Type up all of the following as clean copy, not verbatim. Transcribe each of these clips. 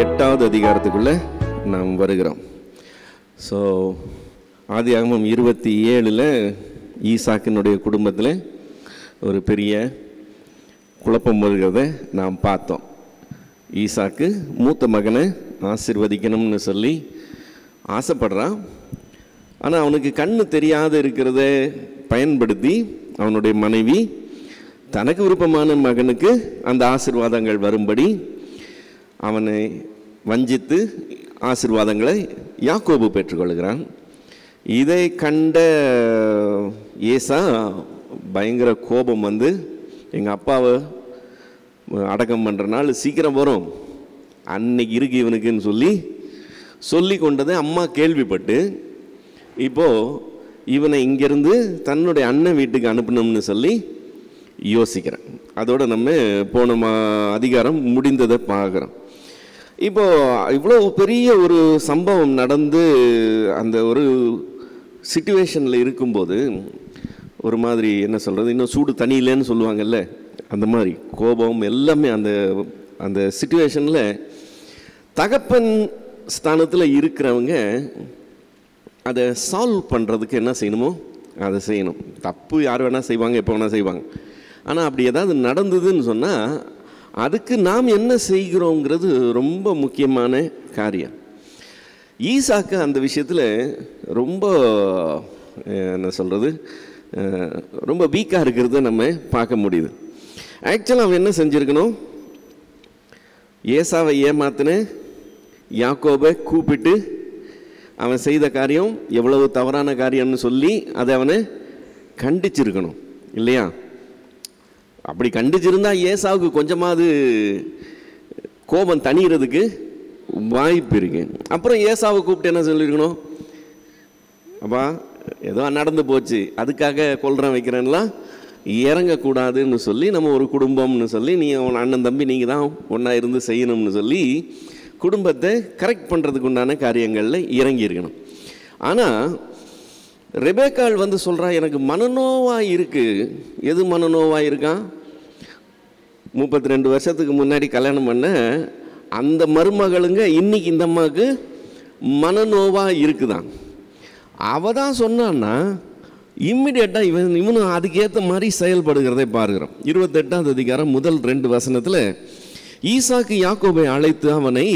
8வது அதிகாரத்துக்குள்ளே நாம் வருகிறோம். ஸோ ஆதியாகமம் 27 ஈசாக்கினுடைய குடும்பத்தில் ஒரு பெரிய குழப்பம் வருகிறத நாம் பார்த்தோம். ஈசாக்கு மூத்த மகனை ஆசீர்வதிக்கணும்னு சொல்லி ஆசைப்படுறான். ஆனால் அவனுக்கு கண்ணு தெரியாத இருக்கிறத பயன்படுத்தி அவனுடைய மனைவி தனக்கு விருப்பமான மகனுக்கு அந்த ஆசீர்வாதங்கள் வரும்படி அவனை வஞ்சித்து ஆசீர்வாதங்களை யாக்கோபு பெற்றுக்கொள்கிறான். இதை கண்ட ஏசா பயங்கர கோபம் வந்து, எங்கள் அப்பாவை அடக்கம் பண்ணுற நாள் சீக்கிரம் வரும், அன்னைக்கு இருக்கு இவனுக்குன்னு சொல்லி கொண்டதை அம்மா கேள்விப்பட்டு இப்போது இவனை இங்கேருந்து தன்னுடைய அண்ணன் வீட்டுக்கு அனுப்பணும்னு சொல்லி யோசிக்கிறேன். அதோடு நம்ம போன அதிகாரம் முடிந்ததை பார்க்குறோம். இப்போது இவ்வளோ பெரிய ஒரு சம்பவம் நடந்து அந்த ஒரு சிச்சுவேஷனில் இருக்கும்போது ஒரு மாதிரி என்ன சொல்கிறது, இன்னும் சூடு தனியில்லைன்னு சொல்லுவாங்கல்ல, அந்த மாதிரி கோபம் எல்லாமே அந்த சிச்சுவேஷனில் தகப்பன் ஸ்தானத்தில் இருக்கிறவங்க அதை சால்வ் பண்ணுறதுக்கு என்ன செய்யணுமோ அதை செய்யணும். தப்பு யார் வேணால் செய்வாங்க, எப்போ வேணால் செய்வாங்க. ஆனால் அப்படி ஏதாவது நடந்ததுன்னு சொன்னால் அதுக்கு நாம் என்ன செய்கிறோங்கிறது ரொம்ப முக்கியமான காரியம். ஈசாக்கு அந்த விஷயத்தில் ரொம்ப என்ன சொல்கிறது, ரொம்ப வீக்காக இருக்கிறத நம்ம பார்க்க முடியுது. ஆக்சுவலாக அவன் என்ன செஞ்சுருக்கணும், ஏசாவை ஏமாத்தின யாக்கோபை கூப்பிட்டு அவன் செய்த காரியம் எவ்வளவு தவறான காரியம்னு சொல்லி அதை அவனை கண்டிச்சிருக்கணும் இல்லையா? அப்படி கண்டிச்சிருந்தா ஏசாவுக்கு கொஞ்சமாவது கோபம் தணிகிறதுக்கு வாய்ப்பு இருக்கு. அப்புறம் ஏசாவை கூப்பிட்டு என்ன சொல்லியிருக்கணும், அப்பா ஏதோ நடந்து போச்சு அதுக்காக கொல்றேன் வைக்கிறேன்லாம் இறங்கக்கூடாதுன்னு சொல்லி, நம்ம ஒரு குடும்பம்னு சொல்லி, நீ அவன் அண்ணன் தம்பி நீங்கள் தான் ஒன்றா இருந்து செய்யணும்னு சொல்லி குடும்பத்தை கரெக்ட் பண்ணுறதுக்கு உண்டான காரியங்களில் இறங்கியிருக்கணும். ஆனால் ரெபேக்காள் வந்து சொல்கிறா, எனக்கு மனநோவாக இருக்குது. எது மனநோவாக இருக்கான்? 32 வருஷத்துக்கு முன்னாடி கல்யாணம் பண்ண அந்த மருமகளுங்க இன்னைக்கு இந்த அம்மாவுக்கு மனநோவாக இருக்குதான். அவள் தான் சொன்னான்னா இம்மிடியட்டாக இவனும் அதுக்கேற்ற மாதிரி செயல்படுகிறதை பார்க்கிறோம். 28வது அதிகாரம் முதல் 2 வசனத்தில் ஈசாக்கு யாக்கோபை அழைத்து அவனை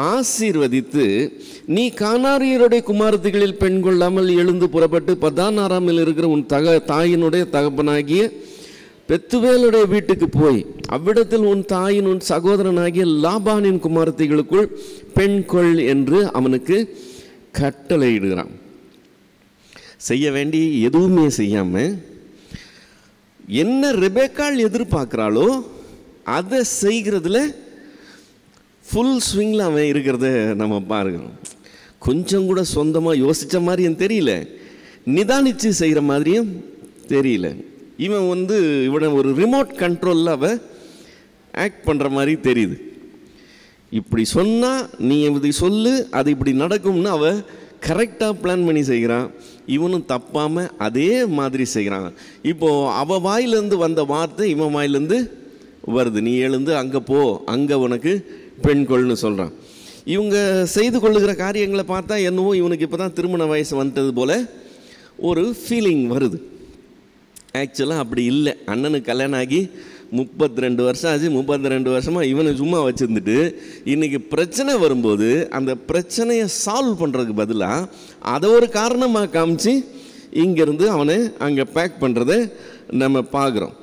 ஆசீர்வதித்து, நீ கானாரியருடைய குமாரத்திகளில் பெண் கொள்ளாமல் எழுந்து புறப்பட்டு பதான் ஆறாமில் இருக்கிற உன் தாயினுடைய தகப்பனாகிய பெத்துவேலுடைய வீட்டுக்கு போய் அவ்விடத்தில் உன் தாயின் உன் சகோதரனாகிய லாபானின் குமாரத்திகளுக்குள் பெண் கொள் என்று அவனுக்கு கட்டளையிடுகிறான். செய்ய வேண்டிய எதுவுமே செய்யாமல் என்ன ரெபேக்காள் எதிர்பார்க்குறாளோ அதை செய்கிறதுல ஃபுல் ஸ்விங்கில் அவன் இருக்கிறத நம்ம பார்க்கிறோம். கொஞ்சம் கூட சொந்தமாக யோசித்த மாதிரியும் தெரியல, நிதானித்து செய்கிற மாதிரியும் தெரியல. இவனை ஒரு ரிமோட் கண்ட்ரோலில் அவள் ஆக்ட் பண்ணுற மாதிரி தெரியுது. இப்படி சொன்னால் நீ இப்படி சொல்லு, அது இப்படி நடக்கும்னு அவள் கரெக்டாக பிளான் பண்ணி செய்கிறான். இவனும் தப்பாமல் அதே மாதிரி செய்கிறான். இப்போது அவள் வாயிலேருந்து வந்த வார்த்தை இவன் வாயிலேருந்து வருது, நீ எழுந்து அங்கே போ, அங்கே உனக்கு பெண்கொள்னு சொல்கிறான். இவங்க செய்து கொள்ளுகிற காரியங்களை பார்த்தா என்னவோ இவனுக்கு இப்போ தான் திருமண வயசு வந்துட்டது போல் ஒரு ஃபீலிங் வருது. ஆக்சுவலாக அப்படி இல்லை. அண்ணனுக்கு கல்யாணம் ஆகி 32 வருஷம் ஆச்சு. 32 வருஷமாக இவனை சும்மா வச்சுருந்துட்டு இன்றைக்கி பிரச்சனை வரும்போது அந்த பிரச்சனையை சால்வ் பண்ணுறதுக்கு பதிலாக அதை ஒரு காரணமாக காமிச்சு இங்கேருந்து அவனை அங்கே பேக் பண்ணுறத நம்ம பார்க்குறோம்.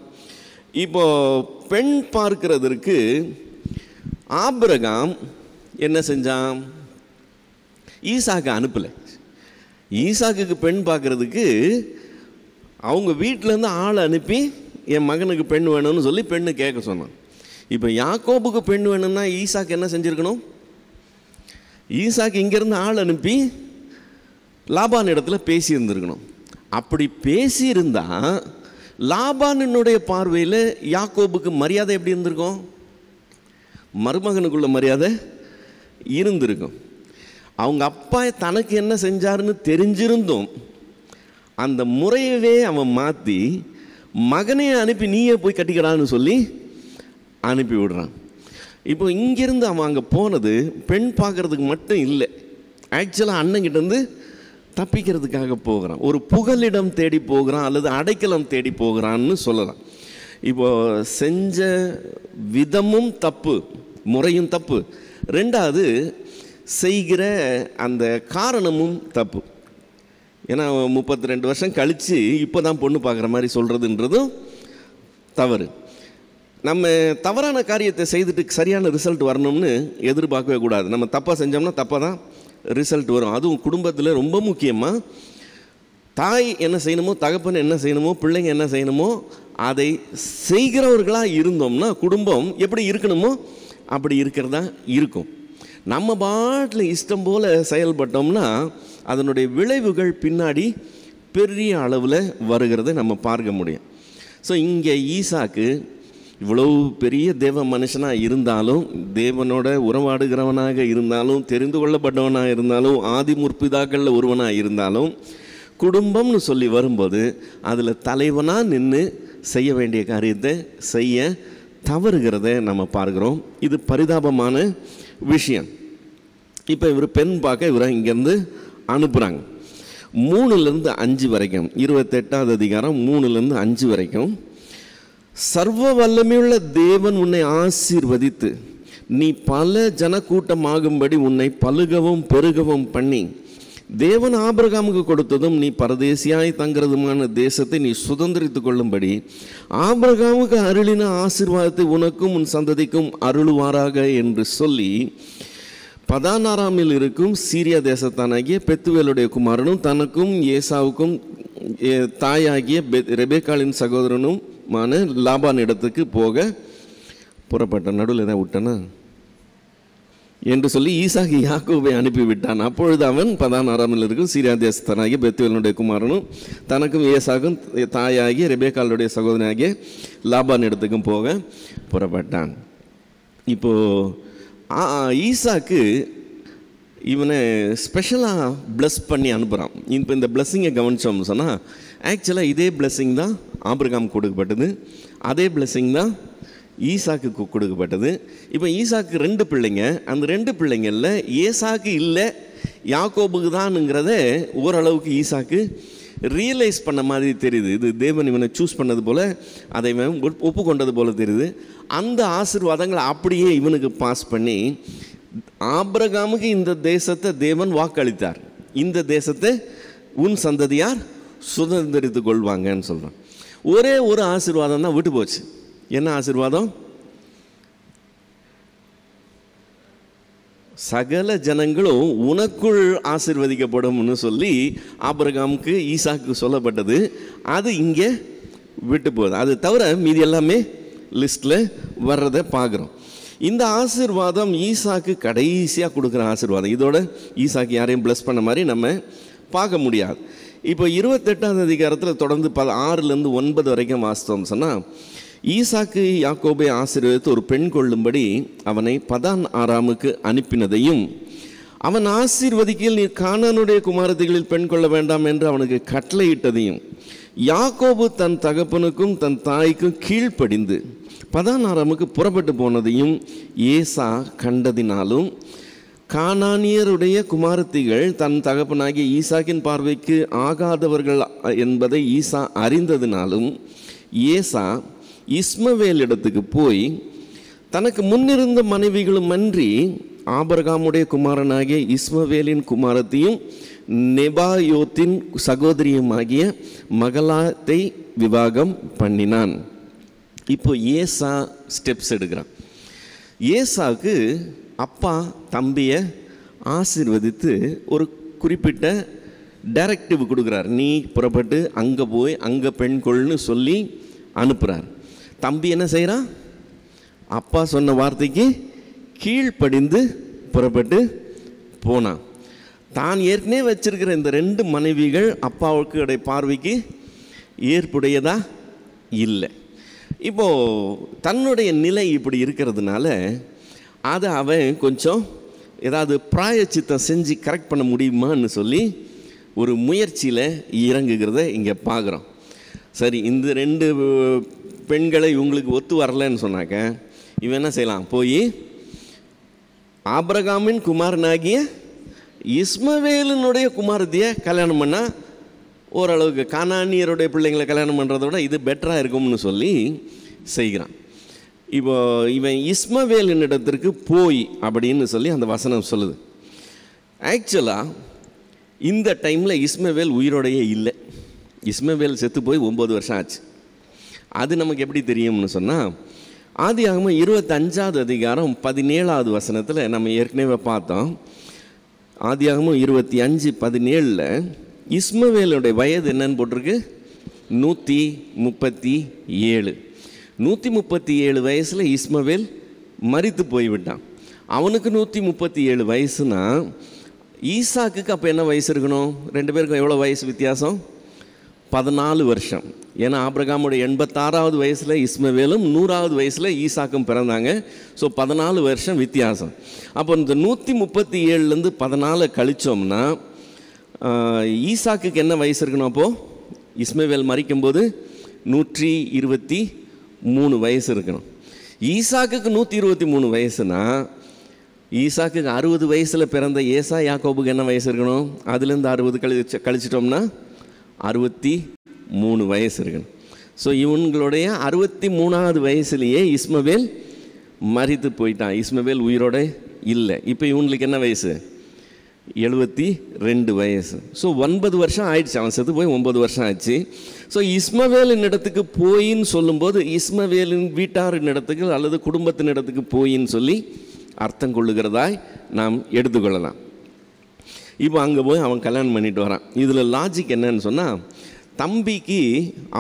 இப்போது பெண் பார்க்கிறதற்கு ஆபிரகாம் என்ன செஞ்சான், ஈசாக்கு அனுப்பலை. ஈசாக்குக்கு பெண் பார்க்குறதுக்கு அவங்க வீட்டிலேருந்து ஆளை அனுப்பி என் மகனுக்கு பெண் வேணும்னு சொல்லி பெண்ணு கேட்க சொன்னான். இப்போ யாக்கோபுக்கு பெண் வேணும்னா ஈசாக்கு என்ன செஞ்சுருக்கணும், ஈசாக்கு இங்கேருந்து ஆள் அனுப்பி லாபான் இடத்துல பேசியிருந்துருக்கணும். அப்படி பேசியிருந்தா லாபானினுடைய பார்வையில் யாக்கோபுக்கு மரியாதை எப்படி இருந்திருக்கும், மருமகனுக்குள்ள மரியாதை இருந்திருக்கும். அவங்க அப்பா தனக்கு என்ன செஞ்சாருன்னு தெரிஞ்சிருந்தும் அந்த முறையவே அவன் மாற்றி மகனையை அனுப்பி நீயே போய் கட்டிக்கிறான்னு சொல்லி அனுப்பி விடுறான். இப்போ இங்கேருந்து அவன் அங்கே போனது பெண் பார்க்குறதுக்கு மட்டும் இல்லை, ஆக்சுவலாக அண்ணங்கிட்டேருந்து தப்பிக்கிறதுக்காக போகிறான். ஒரு புகலிடம் தேடி போகிறான் அல்லது அடைக்கலம் தேடி போகிறான்னு சொல்லலாம். இப்போது செஞ்ச விதமும் தப்பு, முறையும் தப்பு. ரெண்டாவது செய்கிற அந்த காரணமும் தப்பு. ஏன்னா 32 வருஷம் கழித்து இப்போ தான் பொண்ணு பார்க்குற மாதிரி சொல்கிறதுன்றதும் தவறு. நம்ம தவறான காரியத்தை செய்துட்டு சரியான ரிசல்ட் வரணும்னு எதிர்பார்க்கவே கூடாது. நம்ம தப்பாக செஞ்சோம்னா தப்பாக தான் ரிசல்ட் வரும். அதுவும் குடும்பத்தில் ரொம்ப முக்கியமாக தாய் என்ன செய்யணுமோ, தகப்பன் என்ன செய்யணுமோ, பிள்ளைங்க என்ன செய்யணுமோ அதை செய்கிறவர்களாக இருந்தோம்னா குடும்பம் எப்படி இருக்கணுமோ அப்படி இருக்கிறதா இருக்கும். நம்ம பாட்டில் இஷ்டம் போல் செயல்பட்டோம்னா அதனுடைய விளைவுகள் பின்னாடி பெரிய அளவில் வருகிறத நம்ம பார்க்க முடியும். ஸோ இங்கே ஈசாக்கு இவ்வளவு பெரிய தேவ மனுஷனாக இருந்தாலும், தேவனோட உறவாடுகிறவனாக இருந்தாலும், தெரிந்து கொள்ளப்பட்டவனாக இருந்தாலும், ஆதி முற்பிதாக்களில் ஒருவனாக இருந்தாலும், குடும்பம்னு சொல்லி வரும்போது அதில் தலைவனாக நின்று செய்ய வேண்டிய காரியத்தை செய்ய தவறுகிறத நம்ம பார்க்குறோம். இது பரிதாபமான விஷயம். இப்போ இவர் பெண் பார்க்க இவரை இங்கேருந்து அனுப்புகிறாங்க. 3-5 வரைக்கும், 28வது அதிகாரம் 3-5 வரைக்கும், சர்வ வல்லமையுள்ள தேவன் உன்னை ஆசீர்வதித்து நீ பல ஜனக்கூட்டமாகும்படி உன்னை பலுகவும் பெருகவும் பண்ணி தேவன் ஆபிரகாமுக்கு கொடுத்ததும் நீ பரதேசியாய் தங்கிறதுமான தேசத்தை நீ சுதந்திரித்து கொள்ளும்படி ஆபிரகாமுக்கு அருளின ஆசீர்வாதத்தை உனக்கும் உன் சந்ததிக்கும் அருளுவாராக என்று சொல்லி பதானாராமில் இருக்கும் சீரியா தேசத்தானாகிய பெத்துவேலுடைய குமாரனும் தனக்கும் ஏசாவுக்கும் தாயாகிய ரெபேக்காளின் சகோதரனுமான லாபான் இடத்துக்கு போக புறப்பட்ட. நடுவில் தான் விட்டனா என்று சொல்லி ஈசாக்கு யாக்கோபை அனுப்பிவிட்டான். அப்பொழுது அவன் பதானாராமில் இருக்கும் சீரியா தேசத்தானாகிய பெத்துவேலுடைய குமாரனும் தனக்கும் ஏசாக்கும் தாயாகிய ரெபேக்காளுடைய சகோதரனாகிய லாபான் இடத்துக்கும் போக புறப்பட்டான். இப்போது ஈசாக்கு இவனை ஸ்பெஷலாக ப்ளஸ் பண்ணி அனுப்புகிறான். இப்போ இந்த பிளஸ்ஸிங்கை கவனித்தோம்னு சொன்னால் ஆக்சுவலாக இதே பிளஸ்ஸிங் தான் ஆபிரகாம் கொடுக்கப்பட்டது, அதே பிளஸ்ஸிங் தான் ஈசாக்கு கொடுக்கப்பட்டது. இப்போ ஈசாக்கு 2 பிள்ளைங்க, அந்த 2 பிள்ளைங்களில் ஏசாக்கு இல்லை யாக்கோபுக்கு தான்ங்கிறத ஓரளவுக்கு ஈசாக்கு ரியலைஸ் பண்ண மாதிரி தெரியுது. இது தேவன் இவனை சூஸ் பண்ணது போல், அதை இவன் ஒப்புக்கொண்டது போல் தெரியுது. அந்த ஆசீர்வாதங்களை அப்படியே இவனுக்கு பாஸ் பண்ணி ஆபிரகாமுக்கு இந்த தேசத்தை தேவன் வாக்களித்தார், இந்த தேசத்தை உன் சந்ததியார் சுதந்திரித்து கொள்வாங்கன்னு சொல்கிறான். ஒரே ஒரு ஆசீர்வாதம் தான் விட்டு போச்சு. என்ன ஆசீர்வாதம்? சகல ஜனங்களும் உனக்குள் ஆசீர்வதிக்கப்படும்னு சொல்லி ஆபிரகாமுக்கு ஈசாக்கு சொல்லப்பட்டது. அது இங்கே விட்டு போகுது. அது தவிர மீதி எல்லாமே லிஸ்ட்டில் வர்றதை பார்க்குறோம். இந்த ஆசீர்வாதம் ஈசாக்கு கடைசியாக கொடுக்குற ஆசீர்வாதம். இதோட ஈசாக்கு யாரையும் ப்ளஸ் பண்ண மாதிரி நம்ம பார்க்க முடியாது. இப்போ 28வது அதிகாரத்தில் தொடர்ந்து 6-9 வரைக்கும் வாசித்தோம் சொன்னால், ஈசாக்கு யாக்கோபை ஆசீர்வதித்து ஒரு பெண் கொள்ளும்படி அவனை பதான் ஆராமுக்கு அனுப்பினதையும், அவன் ஆசீர்வதிக்கையில் நீ கானானுடைய குமாரத்திகளில் பெண் கொள்ள வேண்டாம் என்று அவனுக்கு கட்டளையிட்டதையும், யாக்கோபு தன் தகப்பனுக்கும் தன் தாய்க்கும் கீழ்ப்படிந்து பதான் ஆராமுக்கு புறப்பட்டு போனதையும் ஏசா கண்டதினாலும், கானானியருடைய குமாரத்திகள் தன் தகப்பனாகிய ஈசாக்கின் பார்வைக்கு ஆகாதவர்கள் என்பதை ஈசா அறிந்ததினாலும், ஏசா இஸ்மவேல் இடத்துக்கு போய் தனக்கு முன்னிருந்த மனைவிகளும் அன்றி ஆபிரகாமுடைய குமாரனாகிய இஸ்மவேலின் குமாரத்தையும் நெபாயோத்தின் சகோதரியுமாகிய மகலாத்தை விவாகம் பண்ணினான். இப்போ ஏசா ஸ்டெப்ஸ் எடுக்கிறான். ஏசாவுக்கு அப்பா தம்பியை ஆசீர்வதித்து ஒரு குறிப்பிட்ட டைரக்டிவ் கொடுக்குறார். நீ புறப்பட்டு அங்கே போய் அங்கே பெண் கொள்னு சொல்லி அனுப்புகிறார். தம்பி என்ன செய்கிறான்? அப்பா சொன்ன வார்த்தைக்கு கீழ்ப்படிந்து புறப்பட்டு போனான். தான் ஏற்கனவே வச்சிருக்கிற இந்த 2 மனைவிகள் அப்பாவுக்கு பார்வைக்கு ஏற்புடையதா இல்லை. இப்போது தன்னுடைய நிலை இப்படி இருக்கிறதுனால அதை அவன் கொஞ்சம் ஏதாவது பிராயச்சித்தம் செஞ்சு கரெக்ட் பண்ண முடியுமான்னு சொல்லி ஒரு முயற்சியில் இறங்குகிறத இங்கே பார்க்குறோம். சரி, இந்த 2 பெண்களை இவங்களுக்கு ஒத்து வரலன்னு சொன்னாக்க இவன் என்ன செய்யலாம்? போய் ஆபிரகாமின் குமாரனாகிய இஸ்மவேலினுடைய குமாரத்தியை கல்யாணம் பண்ணால் ஓரளவுக்கு கானானியருடைய பிள்ளைங்களை கல்யாணம் பண்ணுறத விட இது பெட்டராக இருக்கும்னு சொல்லி செய்கிறான். இப்போ இவன் இஸ்மவேலின் இடத்திற்கு போய் அப்படின்னு சொல்லி அந்த வசனம் சொல்லுது. ஆக்சுவலாக இந்த டைமில் இஸ்மவேல் உயிரோடையே இல்லை. இஸ்மவேல் செத்து போய் 9 வருஷம் ஆச்சு. அது நமக்கு எப்படி தெரியும்னு சொன்னால், ஆதியாகமம் 25வது அதிகாரம் 17வது வசனத்தில் நம்ம ஏற்கனவே பார்த்தோம். ஆதியாகமம் 25:17 இஸ்மவேலுடைய வயது என்னன்னு போட்டிருக்கு? 137. 137 வயசில் இஸ்மவேல் மரித்து போய்விட்டான். அவனுக்கு 137 வயசுனா ஈசாக்குக்கு அப்போ என்ன வயசு இருக்கணும்? 2 பேருக்கும் எவ்வளோ வயசு வித்தியாசம்? 14 வருஷம். ஏன்னா ஆபிரகாமுடைய 86வது வயசில் இஸ்மவேலும் 100வது வயசில் ஈசாக்கும் பிறந்தாங்க. ஸோ 14 வருஷம் வித்தியாசம். அப்போ இந்த 137லேருந்து 14 கழித்தோம்னா ஈசாக்குக்கு என்ன வயசு இருக்கணும்? அப்போது இஸ்மவேல் மரிக்கும்போது 123 வயசு இருக்கணும். ஈசாக்குக்கு 123 வயசுனா ஈசாக்குக்கு 60 வயசில் பிறந்த ஏசா யாக்கோபுக்கு என்ன வயசு இருக்கணும்? அதுலேருந்து 60 கழிச்சிட்டோம்னா 63 வயசு இருக்கணும். ஸோ இவங்களுடைய 63வது வயசுலேயே இஸ்மவேல் மரித்து போயிட்டான். இஸ்மவேல் உயிரோட இல்லை. இப்போ இவங்களுக்கு என்ன வயசு? 72 வயசு. ஸோ 9 வருஷம் ஆயிடுச்சு. அவன் செத்து போய் 9 வருஷம் ஆச்சு. ஸோ இஸ்மவேலின் இடத்துக்கு போயின்னு சொல்லும்போது இஸ்மவேலின் வீட்டாரின் இடத்துக்கு அல்லது குடும்பத்தின் இடத்துக்கு போயின்னு சொல்லி அர்த்தம் கொள்ளுகிறதாய் நாம் எடுத்துக்கொள்ளலாம். இப்போ அங்கே போய் அவன் கல்யாணம் பண்ணிட்டு வரான். இதில் லாஜிக் என்னன்னு சொன்னால், தம்பிக்கு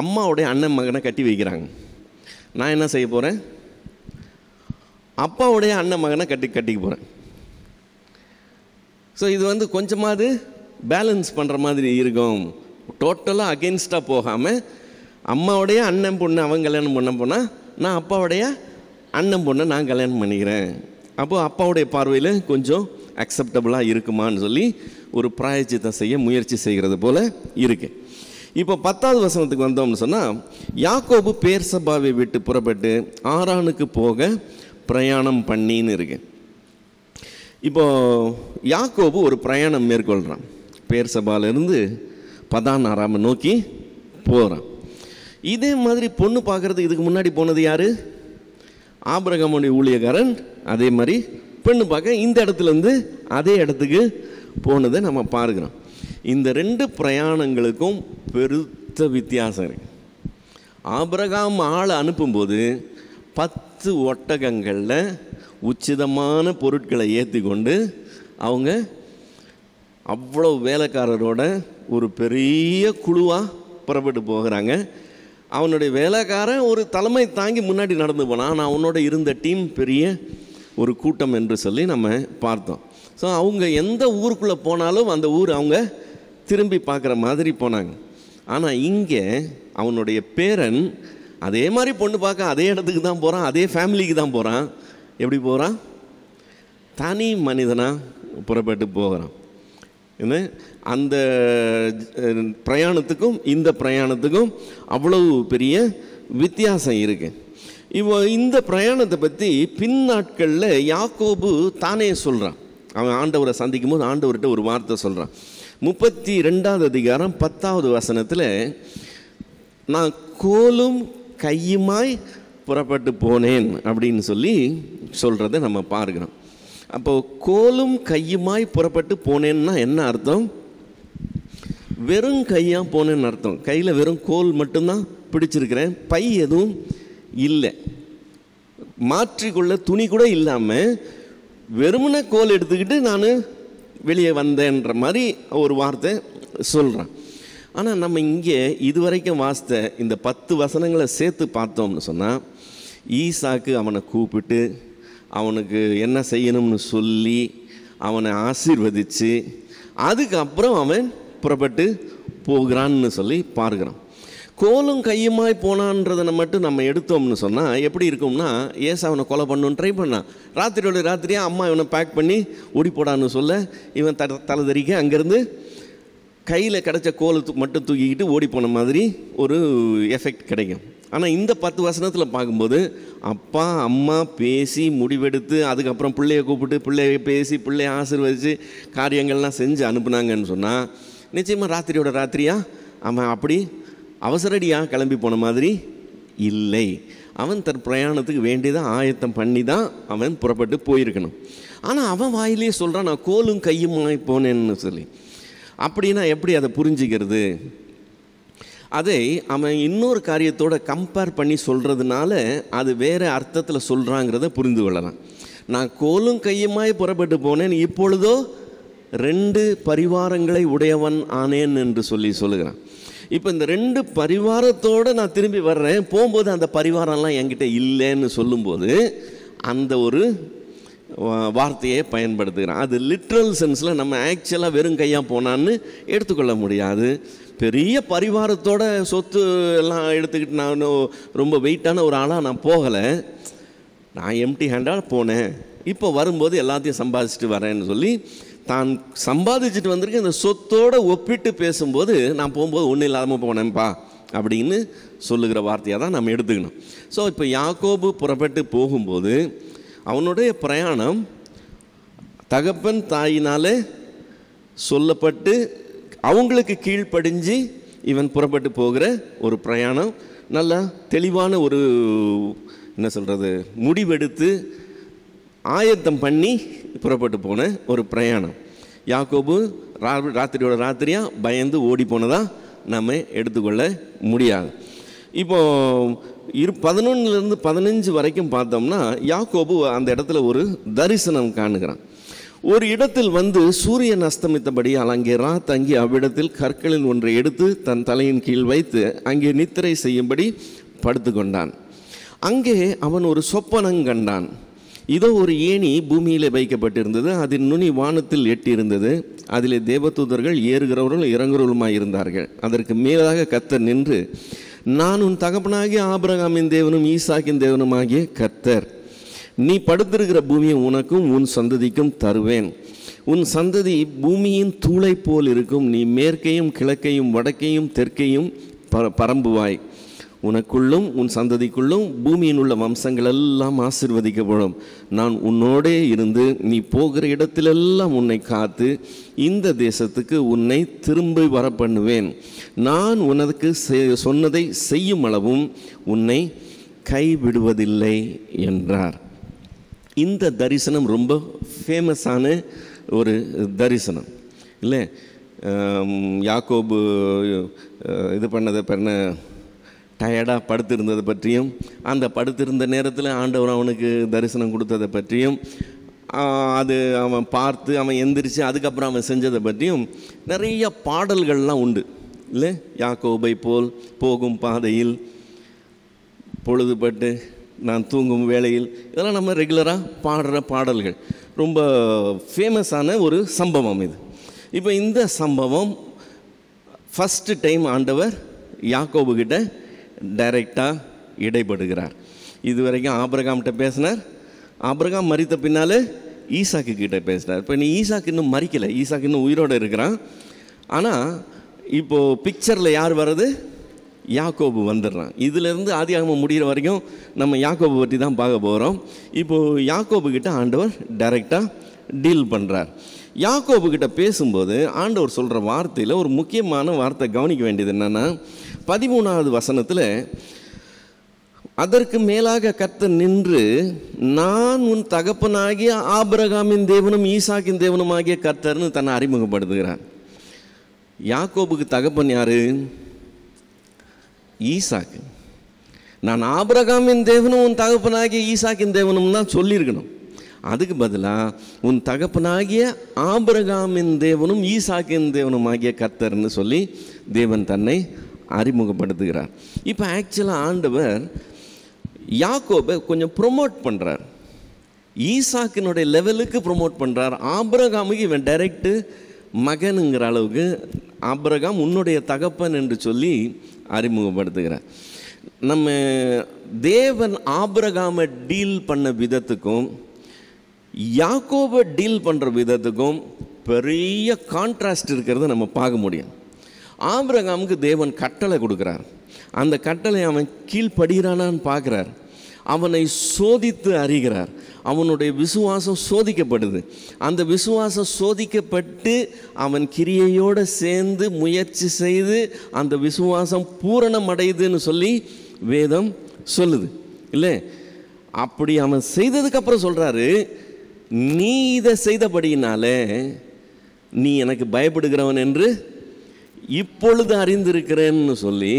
அம்மாவுடைய அண்ணன் மகனை கட்டி வைக்கிறாங்க. நான் என்ன செய்ய போகிறேன்? அப்பாவுடைய அண்ணன் மகனை கட்டிக்க போகிறேன். ஸோ இது கொஞ்சமாவது பேலன்ஸ் பண்ணுற மாதிரி இருக்கும். டோட்டலாக அகெயின்ஸ்டாக போகாமல் அம்மாவுடைய அண்ணன் பொண்ணு அவன் கல்யாணம் பண்ண போனால் நான் அப்பாவுடைய அண்ணன் பொண்ணை நான் கல்யாணம் பண்ணிக்கிறேன். அப்போது அப்பாவுடைய பார்வையில் கொஞ்சம் அக்செப்டபுளாக இருக்குமான்னு சொல்லி ஒரு பிராயச்சித்தம் செய்ய முயற்சி செய்கிறது போல் இருக்கு. இப்போ 10வது வசனத்துக்கு வந்தோம்னு சொன்னால், யாக்கோபு பேர்சபாவை விட்டு புறப்பட்டு ஆரானுக்கு போக பிரயாணம் பண்ணின்னு இருக்கு. இப்போது யாக்கோபு ஒரு பிரயாணம் மேற்கொள்கிறான். பேர்சபாலிருந்து பதான் ஆராமை நோக்கி போகிறான். இதே மாதிரி பொண்ணு பார்க்குறதுக்கு இதுக்கு முன்னாடி போனது யார்? ஆபிரகாமுடைய ஊழியக்காரன். அதே மாதிரி பெண்ணு பார்க்க இந்த இடத்துலேருந்து அதே இடத்துக்கு போனதை நம்ம பார்க்குறோம். இந்த 2 பிரயாணங்களுக்கும் பெருத்த வித்தியாசம் இருக்குது. ஆபிரகாம் ஆளை அனுப்பும்போது 10 ஒட்டகங்களில் உச்சிதமான பொருட்களை ஏற்றி கொண்டு அவங்க அவ்வளோ வேலைக்காரரோட ஒரு பெரிய குழுவாக புறப்பட்டு போகிறாங்க. அவனுடைய வேலைக்காரன் ஒரு தலைமை தாங்கி முன்னாடி நடந்து போனான். ஆனால் அவனோட இருந்த டீம் பெரிய ஒரு கூட்டம் என்று சொல்லி நம்ம பார்த்தோம். ஸோ அவங்க எந்த ஊருக்குள்ளே போனாலும் அந்த ஊர் அவங்க திரும்பி பார்க்குற மாதிரி போனாங்க. ஆனால் இங்கே அவனுடைய பேரன் அதே மாதிரி பொண்ணு பார்க்க அதே இடத்துக்கு தான் போகிறான், அதே ஃபேமிலிக்கு தான் போகிறான். எப்படி போகிறான்? தனி மனிதனாக புறப்பட்டு போகிறான். அந்த பிரயாணத்துக்கும் இந்த பிரயாணத்துக்கும் அவ்வளவு பெரிய வித்தியாசம் இருக்குது. இப்போ இந்த பிரயாணத்தை பற்றி பின்னாட்களில் யாக்கோபு தானே சொல்கிறான். அவன் ஆண்டவரை சந்திக்கும் போது ஆண்டவர்கிட்ட ஒரு வார்த்தை சொல்கிறான். 32வது அதிகாரம் 10வது வசனத்தில், நான் கோலும் கையுமாய் புறப்பட்டு போனேன் அப்படின்னு சொல்லி சொல்கிறத நம்ம பார்க்குறோம். அப்போது கோலும் கையுமாய் புறப்பட்டு போனேன்னா என்ன அர்த்தம்? வெறும் கையாக போனேன்னு அர்த்தம். கையில் வெறும் கோல் மட்டும்தான் பிடிச்சிருக்கிறேன், பை எதுவும் இல்லை, மாற்றிக்கொள்ள துணி கூட இல்லாமல் வெறுமனே கோல் எடுத்துக்கிட்டு நான் வெளியே வந்தேன்ற மாதிரி ஒரு வார்த்தை சொல்கிறான். ஆனால் நம்ம இங்கே இதுவரைக்கும் வாசித்த இந்த 10 வசனங்களை சேர்த்து பார்த்தோம்னு சொன்னால், ஈசாக்கு அவனை கூப்பிட்டு அவனுக்கு என்ன செய்யணும்னு சொல்லி அவனை ஆசீர்வதித்து அதுக்கப்புறம் அவன் புறப்பட்டு போகிறான்னு சொல்லி பார்க்குறான். கோலும் கையுமாய் போனான்றதை மட்டும் நம்ம எடுத்தோம்னு சொன்னால் எப்படி இருக்கும்னா, ஏசாவனை கொலை பண்ணணுன்னு ட்ரை பண்ணான். ராத்திரியோட ராத்திரியாக அம்மா இவனை பேக் பண்ணி ஓடி போடான்னு சொல்ல இவன் தலை தறிக்க அங்கேருந்து கையில் கிடச்ச கோலை மட்டும் தூக்கிக்கிட்டு ஓடி போன மாதிரி ஒரு எஃபெக்ட் கிடைக்கும். ஆனால் இந்த 10 வசனத்தில் பார்க்கும்போது அப்பா அம்மா பேசி முடிவெடுத்து அதுக்கப்புறம் பிள்ளைய கூப்பிட்டு பிள்ளைய பேசி பிள்ளைய ஆசீர்வதித்து காரியங்கள்லாம் செஞ்சு அனுப்புனாங்கன்னு சொன்னால் நிச்சயமாக ராத்திரியோட ராத்திரியாக அவன் அப்படி அவசரடியாக கிளம்பி போன மாதிரி இல்லை. அவன் தன் பிரயாணத்துக்கு வேண்டியதான் ஆயத்தம் பண்ணி தான் அவன் புறப்பட்டு போயிருக்கணும். ஆனால் அவன் வாயிலே சொல்கிறான், நான் கோலும் கையுமாய் போனேன்னு சொல்லி. அப்படின்னா எப்படி அதை புரிஞ்சுக்கிறது? அதை அவன் இன்னொரு காரியத்தோடு கம்பேர் பண்ணி சொல்கிறதுனால அது வேறு அர்த்தத்தில் சொல்கிறாங்கிறத புரிந்து கொள்ளலாம். நான் கோலும் கையுமாய் புறப்பட்டு போனேன், இப்பொழுதோ 2 பரிவாரங்களை உடையவன் ஆனேன் என்று சொல்லுகிறான். இப்போ இந்த 2 பரிவாரத்தோடு நான் திரும்பி வர்றேன், போகும்போது அந்த பரிவாரம்லாம் என்கிட்ட இல்லைன்னு சொல்லும்போது அந்த ஒரு வார்த்தையை பயன்படுத்துகிறான். அது லிட்ரல் சென்ஸில் நம்ம ஆக்சுவலாக வெறும் கையாக போனான்னு எடுத்துக்கொள்ள முடியாது. பெரிய பரிவாரத்தோட சொத்து எல்லாம் எடுத்துக்கிட்டு நான் ரொம்ப வெயிட்டான ஒரு ஆளாக நான் போகலை, நான் எம்டி ஹேண்டாக போனேன், இப்போ வரும்போது எல்லாத்தையும் சம்பாதிச்சுட்டு வரேன்னு சொல்லி தான் சம்பாதிச்சுட்டு வந்திருக்கேன். இந்த சொத்தோடு ஒப்பிட்டு பேசும்போது நான் போகும்போது ஒன்றும் இல்லாமல் போனேன்ப்பா அப்படின்னு சொல்லுகிற வார்த்தையாக தான் நம்ம எடுத்துக்கணும். ஸோ இப்போ யாக்கோபு புறப்பட்டு போகும்போது அவனுடைய பிரயாணம் தகப்பன் தாயினாலே சொல்லப்பட்டு அவங்களுக்கு கீழ்ப்படிஞ்சு இவன் புறப்பட்டு போகிற ஒரு பிரயாணம். நல்லா தெளிவான ஒரு என்ன சொல்கிறது முடிவெடுத்து ஆயத்தம் பண்ணி புறப்பட்டு போன ஒரு பிரயாணம். யாக்கோபு ராத்திரியோட ராத்திரியாக பயந்து ஓடி போனதாக நம்ம எடுத்துக்கொள்ள முடியாது. இப்போது 11லேருந்து 15 வரைக்கும் பார்த்தோம்னா யாக்கோபு அந்த இடத்துல ஒரு தரிசனம் காணுகிறான். ஒரு இடத்தில் வந்து சூரியன் அஸ்தமித்தபடியால் அங்கே தங்கி அவ்விடத்தில் கற்களில் ஒன்றை எடுத்து தன் தலையின் கீழ் வைத்து அங்கே நித்திரை செய்யும்படி படுத்து கொண்டான். அங்கே அவன் ஒரு சொப்பனங்கண்டான். இதோ ஒரு ஏணி பூமியிலே வைக்கப்பட்டிருந்தது, அதன் நுனி வானத்தில் எட்டியிருந்தது, அதிலே தேவதூதர்கள் ஏறுகிறவர்கள் இறங்குறவர்களுமாய் இருந்தார்கள். அதற்கு மேலாக கர்த்தர் நின்று, நான் உன் தகப்பனாகிய ஆபிரகாமின் தேவனும் ஈசாக்கின் தேவனுமாகிய கர்த்தர், நீ படுத்திருக்கிற பூமியை உனக்கும் உன் சந்ததிக்கும் தருவேன், உன் சந்ததி பூமியின் தூளை போல் இருக்கும், நீ மேற்கையும் கிழக்கையும் வடக்கையும் தெற்கையும் பரம்புவாய், உனக்குள்ளும் உன் சந்ததிக்குள்ளும் பூமியின் உள்ள வம்சங்கள் எல்லாம் ஆசீர்வதிக்கப்படும், நான் உன்னோடே இருந்து நீ போகிற இடத்திலெல்லாம் உன்னை காத்து இந்த தேசத்துக்கு உன்னை திரும்பி வர பண்ணுவேன், நான் உனக்கு சொன்னதை செய்யும் அளவும் உன்னை கைவிடுவதில்லை என்றார். இந்த தரிசனம் ரொம்ப ஃபேமஸான ஒரு தரிசனம் இல்லை? யாக்கோபு இது பண்ண டயர்டாக படுத்திருந்ததை பற்றியும் அந்த படுத்திருந்த நேரத்தில் ஆண்டவர் அவனுக்கு தரிசனம் கொடுத்ததை பற்றியும் அது அவன் பார்த்து அவன் எந்திரிச்சு அதுக்கப்புறம் அவன் செஞ்சதை பற்றியும் நிறைய பாடல்கள்லாம் உண்டு இல்லை? யாக்கோபை போல் போகும் பாதையில் பொழுதுபட்டு நான் தூங்கும் வேளையில், இதெல்லாம் நம்ம ரெகுலராக பாடுற பாடல்கள். ரொம்ப ஃபேமஸான ஒரு சம்பவம் இது. இப்போ இந்த சம்பவம் ஃபஸ்ட்டு டைம் ஆண்டவர் யாக்கோபுக்கிட்ட டைரெக்டாக இடைப்படுகிறார். இது வரைக்கும் ஆபிரகாம்கிட்ட பேசினார், ஆபிரகாம் மரித்த பின்னால் ஈசாக்கு கிட்ட பேசினார். இப்போ நீ ஈசாக்கு இன்னும் மறிக்கலை, ஈசாக்கு இன்னும் உயிரோடு இருக்கிறான். ஆனால் இப்போது பிக்சரில் யார் வர்றது? யாக்கோபு வந்துடுறான். இதிலேருந்து ஆதியாகமம் முடிகிற வரைக்கும் நம்ம யாக்கோபு பற்றி தான் பார்க்க போகிறோம். இப்போது யாக்கோபுக்கிட்ட ஆண்டவர் டைரெக்டாக டீல் பண்ணுறார். யாக்கோபுக்கிட்ட பேசும்போது ஆண்டவர் சொல்கிற வார்த்தையில் ஒரு முக்கியமான வார்த்தை கவனிக்க வேண்டியது என்னென்னா, 13வது வசனத்தில் அதற்கு மேலாக கர்த்தர் நின்று, நான் உன் தகப்பனாகிய ஆபிரகாமின் தேவனும் ஈசாக்கின் தேவனும் ஆகிய கர்த்தர்னு தன்னை அறிமுகப்படுத்துகிறார். யாக்கோபுக்கு தகப்பன் யாரு? ஈசாக்கு. நான் ஆபிரகாமின் தேவனும் உன் தகப்பனாகிய ஈசாக்கின் தேவனும் தான் சொல்லியிருக்கணும். அதுக்கு பதிலாக உன் தகப்பனாகிய ஆபிரகாமின் தேவனும் ஈசாக்கின் தேவனும் ஆகிய கர்த்தர்னு சொல்லி தேவன் தன்னை அறிமுகப்படுத்துகிறார். இப்போ ஆக்சுவலாக ஆண்டவர் யாக்கோபை கொஞ்சம் ப்ரொமோட் பண்ணுறார், ஈசாக்கினுடைய லெவலுக்கு ப்ரொமோட் பண்ணுறார். ஆபிரகாமுக்கு இவன் டைரெக்டு மகனுங்கிற அளவுக்கு ஆபிரகாம் உன்னுடைய தகப்பன் என்று சொல்லி அறிமுகப்படுத்துகிறார். நம்ம தேவன் ஆபிரகாமை டீல் பண்ண விதத்துக்கும் யாக்கோபை டீல் பண்ணுற விதத்துக்கும் பெரிய கான்ட்ராஸ்ட் இருக்கிறத நம்ம பார்க்க முடியும். ஆபிரகாமுக்கு தேவன் கட்டளை கொடுக்குறார். அந்த கட்டளை அவன் கீழ்ப்படுகிறானான்னு பார்க்குறார். அவனை சோதித்து அறிகிறார். அவனுடைய விசுவாசம் சோதிக்கப்படுது. அந்த விசுவாசம் சோதிக்கப்பட்டு அவன் கிரியையோடு சேர்ந்து முயற்சி செய்து அந்த விசுவாசம் பூரணம் அடையுதுன்னு சொல்லி வேதம் சொல்லுது இல்லை? அப்படி அவன் செய்ததுக்கப்புறம் சொல்கிறாரு, நீ இதை செய்தபடியினாலே நீ எனக்கு பயப்படுகிறவன் என்று இப்பொழுது அறிந்திருக்கிறேன்னு சொல்லி